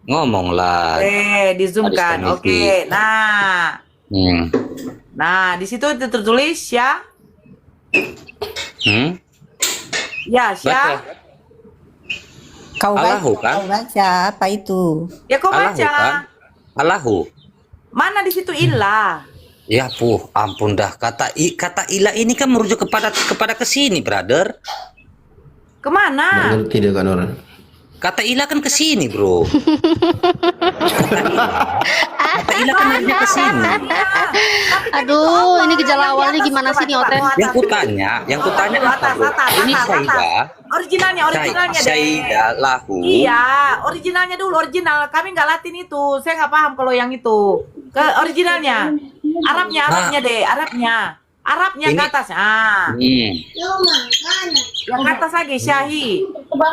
Ngomonglah. Di zoom kan. Oke. Nah, di situ tertulis Ya, Syah. Baca. Kau Allahu baca, kan? kau baca apa itu? Ya kau Allahu baca. kan? Allahu. Mana di situ ilah? Ya ampun dah, kata ilah ini kan merujuk kepada kesini, brother. Nggak Kemana? ngerti dia kan orang. Kata ilah kan kesini, bro. Kata ilah kan harusnya kesini. Aduh, ini gejala awalnya gimana sih nih, Oten? Yang kutanya apa, bro? Ini Saidah. Originalnya deh. Saidah lahu. Iya, originalnya dulu, original. Kami nggak Latin itu. Saya nggak paham kalau yang itu. Ke originalnya. Arabnya deh, Arabnya Ini- ke atas. Ah. Yang ke atas lagi Syahi.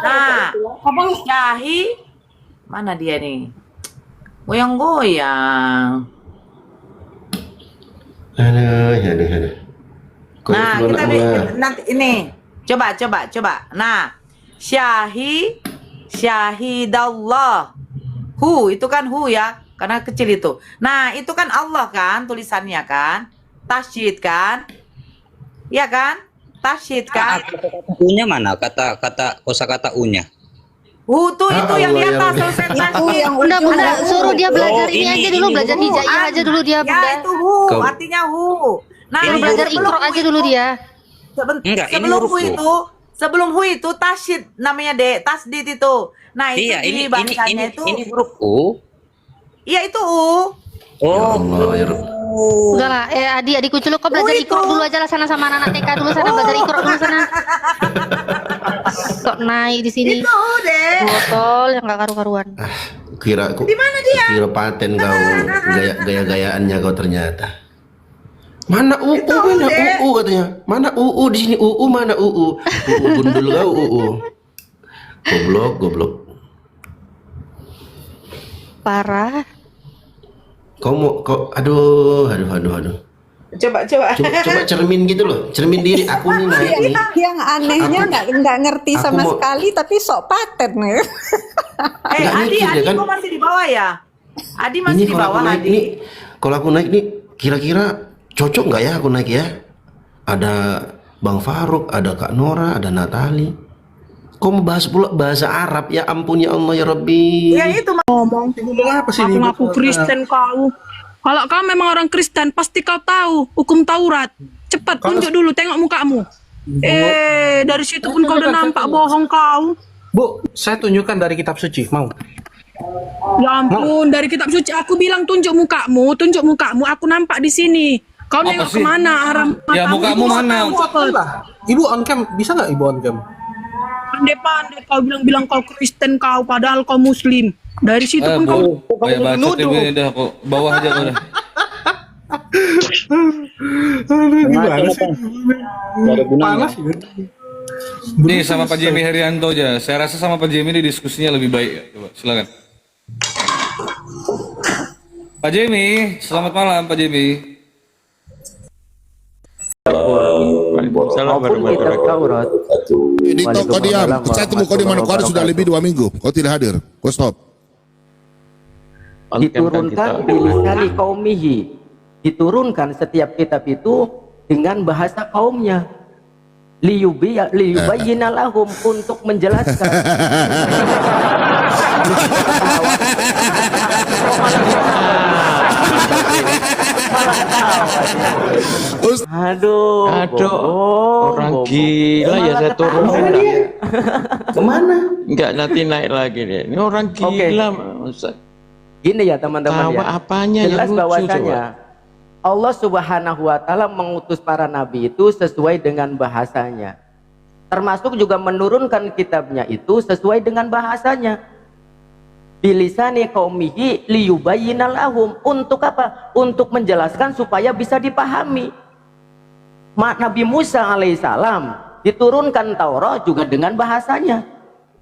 Nah, Syahi mana dia nih? Goyang-goyang. Aduh. Kok Nah, itu kita anaknya? nanti ini. Coba. Nah, Syahidallah. Itu kan ya, karena kecil itu. Nah, itu kan Allah kan tulisannya kan? Tasyid kan? Iya kan? Tasyid kan? U-nya mana? Kata kosakata U-nya. Tuh itu yang di Allah, atas ya selesai Itu tasyid. yang Bunda, suruh dia belajar Oh, ini ini aja dulu, belajar huruf. hijaiyah aja dulu dia, Ya, Bunda. itu Kau- artinya Nah, Suruh itu belajar sebelum ikro aja dulu dia. Enggak, ini sebelum huruf sebelum itu tasyid namanya tasdid itu. Nah, itu Iya, ini bacanya itu. huruf U. Iya, itu U. Ya Oh, Allah, ya Rabb. Enggak lah, adikku culuk kok belajar ikro dulu aja lah sana sama anak TK dulu sana, belajar ikro dulu sana. Kok naik di sini? Itu U deh. Botol yang gak karu-karuan. Di mana dia? Kira paten kau, gaya-gayaannya kau ternyata. Mana UU, mana UU katanya. Mana UU di sini UU, mana UU? UU gundul kau UU. Goblok. Parah. Aduh. Coba. Coba cermin gitu loh, cermin diri aku nih naik nih. Yang anehnya nggak ngerti aku sama mau- sekali tapi sok paten nih. Nggak Adi mikir ya kan? kok masih di bawah ya? Adi masih Ini di kalau aku bawah, naik Adi. nih, kalau aku naik nih, kira-kira cocok nggak ya aku naik ya? Ada Bang Faruk, ada Kak Nora, ada Natali. Kok membahas pula bahasa Arab? Ya ampun ya Allah ya Rabbi. Ya itu Ngomong apa sih ini? ngaku Kristen kau. Kalau kau memang orang Kristen, pasti kau tahu hukum Taurat. Cepat tunjuk dulu, tengok mukamu. Dari situ pun kau udah nampak bohong kau. Bu, saya tunjukkan dari kitab suci, mau? Ya ampun, dari kitab suci aku bilang tunjuk mukamu, aku nampak di sini. Kau Apa nengok sih? kemana arah Ya, matamu? mukamu Itu mana? matamu apa? Ibu on cam, bisa nggak ibu on cam? Pandai-pandai kau bilang kau Kristen kau, padahal kau Muslim. Dari situ pun kau Kayak bacot ini dah kok bawah aja kok dah. Gimana sih? Panas ya. Nih sama Pak Jemi Herianto aja. Saya rasa sama Pak Jemi ini diskusinya lebih baik. Coba silakan. Pak Jemi, selamat malam Pak Jemi. Dito, kau diam. Saya temu kau di Manokwari sudah lebih 2 minggu. Kau tidak hadir. Kau stop. Diturunkan bilisani kaumihi. Diturunkan setiap kitab itu dengan bahasa kaumnya. Liyubayyina lahum, untuk menjelaskan. Aduh, orang gila ya saya turun. Kemana? Enggak, nanti naik lagi deh. Ini orang gila, Ustaz. Gini ya teman-teman Tawa ya. apanya yang Jelas lucu, bahwasanya Allah Subhanahu wa taala mengutus para nabi itu sesuai dengan bahasanya. Termasuk juga menurunkan kitabnya itu sesuai dengan bahasanya. Bilisani qaumihi liyubayyina lahum, untuk apa? Untuk menjelaskan supaya bisa dipahami. Nabi Musa alaihissalam diturunkan Taurat juga dengan bahasanya.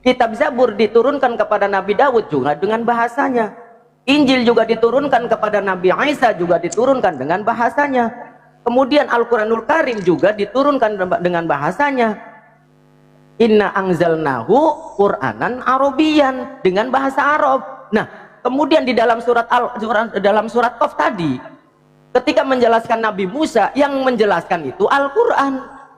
Kitab Zabur diturunkan kepada Nabi Daud juga dengan bahasanya. Injil juga diturunkan kepada Nabi Isa juga diturunkan dengan bahasanya. Kemudian Al-Quranul Karim juga diturunkan dengan bahasanya. Inna anzalnahu Qur'anan Arabiyan, dengan bahasa Arab. Nah, kemudian di dalam dalam surat Qaf tadi, ketika menjelaskan Nabi Musa, yang menjelaskan itu Al-Quran,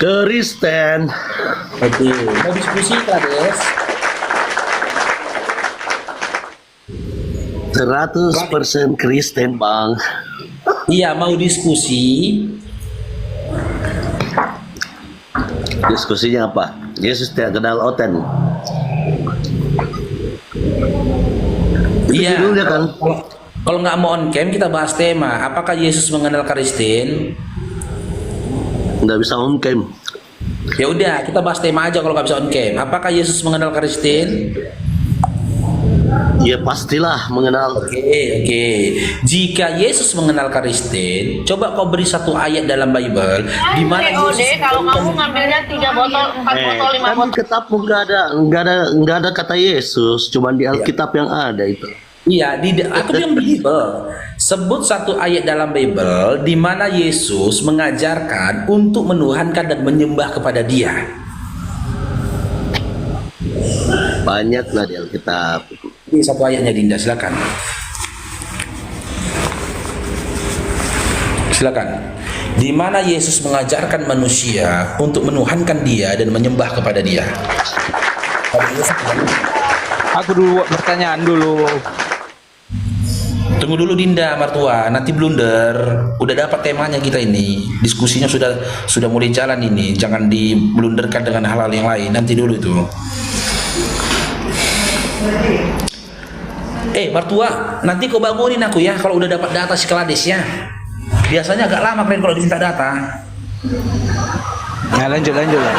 Kristen. Oke, mau diskusi Klades? 100% Kristen, Bang. Iya, mau diskusi. Diskusinya apa? Yesus tidak kenal Oten. Iya. Judulnya kan. Kalau nggak mau on cam, kita bahas tema. Apakah Yesus mengenal Kristen? Nggak bisa on cam. Ya udah, kita bahas tema aja kalau nggak bisa on cam. Apakah Yesus mengenal Kristen? Ya pastilah mengenal. Oke. Jika Yesus mengenal Kristen, coba kau beri satu ayat dalam Bible di mana Yesus kalau kamu ngambilnya 3 botol, 4 botol, 5 kan botol. kitabmu nggak ada kata Yesus, cuman di Alkitab yang ada itu. Iya, aku bilang Bible. Sebut satu ayat dalam Bible di mana Yesus mengajarkan untuk menuhankan dan menyembah kepada Dia. Banyak lah di Alkitab. Ini satu ayatnya, Dinda, silakan. Silakan. Di mana Yesus mengajarkan manusia untuk menuhankan Dia dan menyembah kepada Dia. Aku dulu pertanyaan dulu. Tunggu dulu Dinda, Martua, nanti blunder. Udah dapat temanya kita ini. Diskusinya sudah mulai jalan ini. Jangan diblunderkan dengan hal-hal yang lain. Nanti dulu itu. Martua, nanti kau bangunin aku ya kalau udah dapat data si Klades ya. Biasanya agak lama kalian kalau diminta data. Nah, lanjut lah.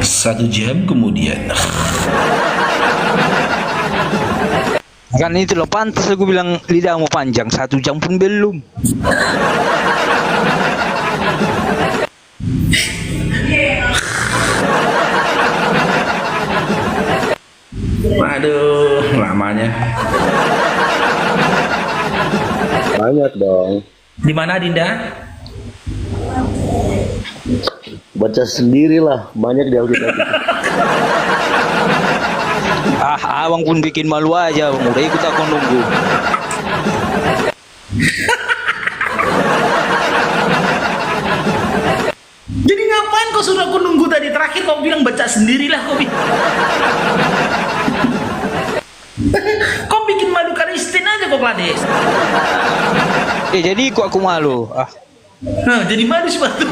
Satu jam kemudian. Kan itu loh, pantas aku bilang lidahmu panjang, 1 jam pun belum. Aduh, lamanya. Banyak dong. Di mana Dinda? Baca sendirilah, banyak di Alkitab. Abang pun bikin malu aja, Bang. Udah ikut aku nunggu. Jadi ngapain kau suruh aku nunggu tadi? Terakhir kau bilang baca sendirilah kau. Kau bikin malu Kristen aja kau, Klades. Jadi kok aku malu. Jadi malu sepatu.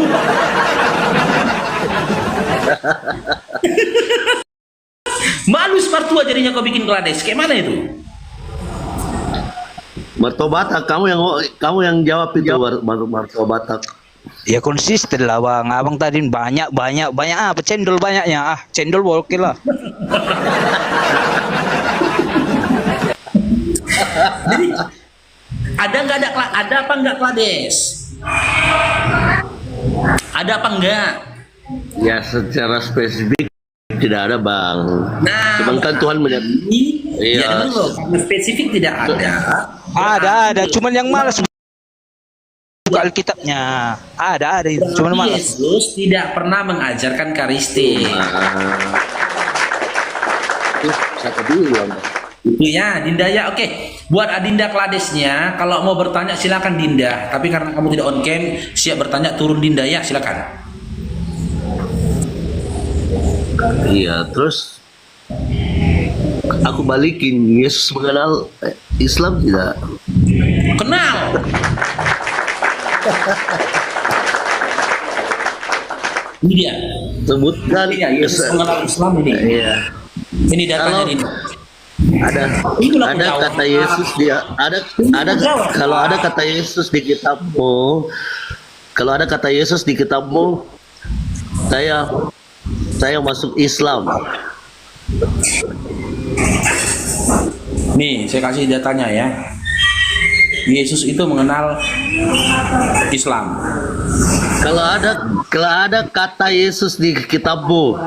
Malu Martua jadinya kau bikin Klades. Kayak mana itu? Martua Batak, kamu yang jawab itu Martua Batak. Ya konsisten lah Bang. Abang tadi banyak apa? Cendol banyaknya. Cendol oke lah. Jadi ada apa enggak Klades? Ada apa enggak? Ya secara spesifik tidak ada Bang. Nah, Cuman kan Tuhan iya. Spesifik tidak ada. Ada. Cuman yang malas buka Alkitabnya. Ada itu. Cuman malas. Yesus tidak pernah mengajarkan Kristen. Satu dulu Itu ya, Dinda ya. Oke, buat Adinda Kladesnya, kalau mau bertanya silakan Dinda. Tapi karena kamu tidak on cam, siap bertanya turun Dinda ya, silakan. Iya, terus aku balikin, Yesus mengenal Islam tidak? Kenal. Ini dia. Sebutkan Yesus mengenal Islam ini. Iya. Ini datanya ini. Ada kata Yesus dia ada kalau ada kata Yesus di kitabmu, saya masuk Islam. Nih, saya kasih datanya ya. Yesus itu mengenal Islam. Kalau ada kata Yesus di kitabmu.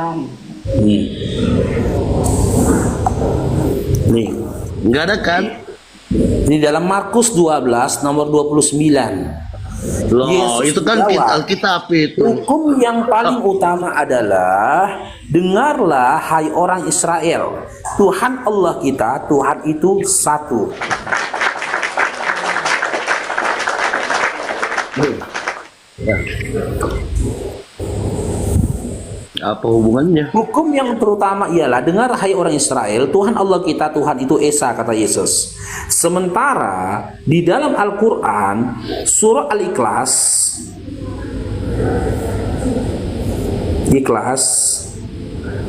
Nih, nggak ada kan? Di dalam Markus 12 nomor 29. Loh, Yesus itu kan menjawab, Alkitab itu. hukum yang paling utama adalah dengarlah hai orang Israel, Tuhan Allah kita, Tuhan itu satu. Apa hubungannya? Hukum yang terutama ialah dengar hai orang Israel, Tuhan Allah kita, Tuhan itu Esa, kata Yesus. Sementara di dalam Al-Quran surah Al-Ikhlas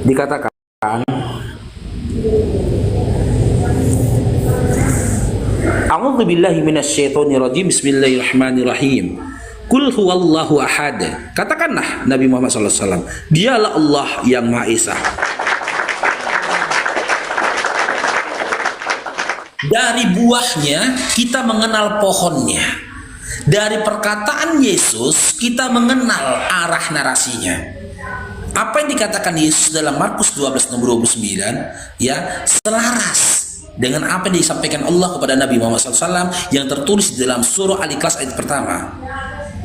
dikatakan A'udzubillahi minasyaitonirrajim, bismillahirrahmanirrahim. Kul huwallahu ahad. Katakanlah Nabi Muhammad SAW, dialah Allah yang Maha Esa. Dari buahnya kita mengenal pohonnya. Dari perkataan Yesus kita mengenal arah narasinya. Apa yang dikatakan Yesus dalam Markus 12 nomor 29 ya selaras dengan apa yang disampaikan Allah kepada Nabi Muhammad SAW yang tertulis di dalam surah Al-Ikhlas ayat pertama.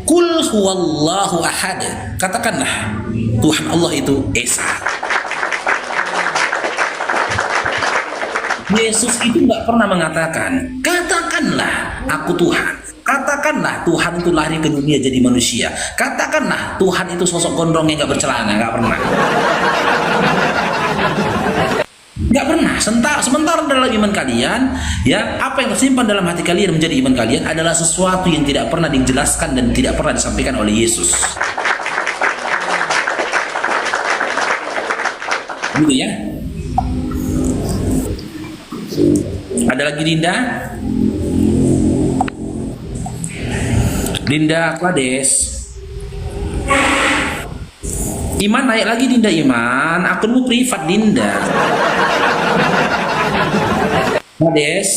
Kul huwallahu ahad. Katakanlah Tuhan Allah itu Esa. Yesus itu nggak pernah mengatakan katakanlah aku Tuhan. Katakanlah Tuhan itu lahir ke dunia jadi manusia. Katakanlah Tuhan itu sosok gondrong yang nggak bercelana. Nggak pernah. Nggak pernah. Sementara dalam iman kalian, ya apa yang tersimpan dalam hati kalian menjadi iman kalian adalah sesuatu yang tidak pernah dijelaskan dan tidak pernah disampaikan oleh Yesus. Gitu ya. Ada lagi Dinda? Dinda Klades. Iman naik lagi Dinda Iman. Akunmu privat Dinda. Klades.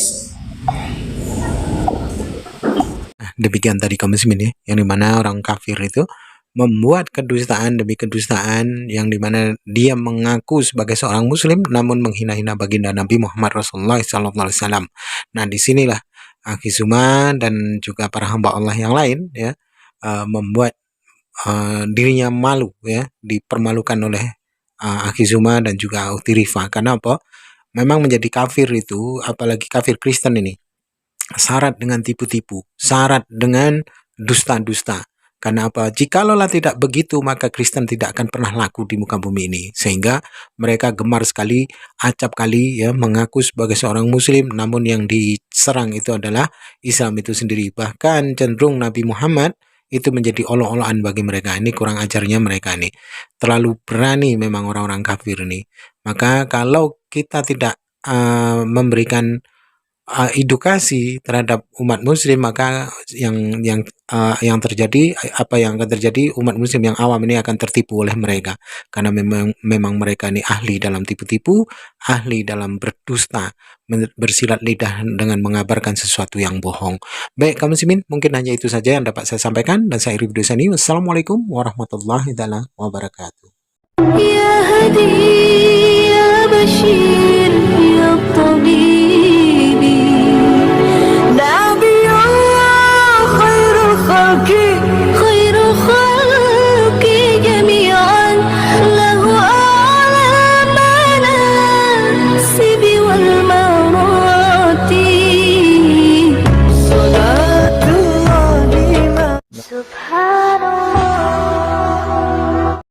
Demikian tadi kaum muslimin ya, yang dimana orang kafir itu membuat kedustaan demi kedustaan, yang dimana dia mengaku sebagai seorang muslim namun menghina-hina baginda Nabi Muhammad Rasulullah SAW. Nah disinilah Akhi Zuma dan juga para hamba Allah yang lain ya membuat dirinya malu ya, dipermalukan oleh Akhi Zuma dan juga Ukhti Rifa. Karena apa? Memang menjadi kafir itu, apalagi kafir Kristen ini, syarat dengan tipu-tipu, syarat dengan dusta-dusta. Karena apa? Jikalau tidak begitu, maka Kristen tidak akan pernah laku di muka bumi ini. Sehingga mereka gemar sekali, acap kali ya mengaku sebagai seorang muslim, namun yang diserang itu adalah Islam itu sendiri. Bahkan cenderung Nabi Muhammad itu menjadi olok-olokan bagi mereka. Ini kurang ajarnya mereka ini. Terlalu berani memang orang-orang kafir ini. Maka kalau kita tidak memberikan edukasi terhadap umat muslim, maka yang terjadi, apa yang akan terjadi, umat muslim yang awam ini akan tertipu oleh mereka, karena memang mereka ini ahli dalam tipu-tipu, ahli dalam berdusta, bersilat lidah dengan mengabarkan sesuatu yang bohong. Baik kaum muslimin, mungkin hanya itu saja yang dapat saya sampaikan, dan saya Rifdus Sani. Wassalamualaikum warahmatullahi wabarakatuh. Ya Hadi, Ya Bashir, Ya Tabib.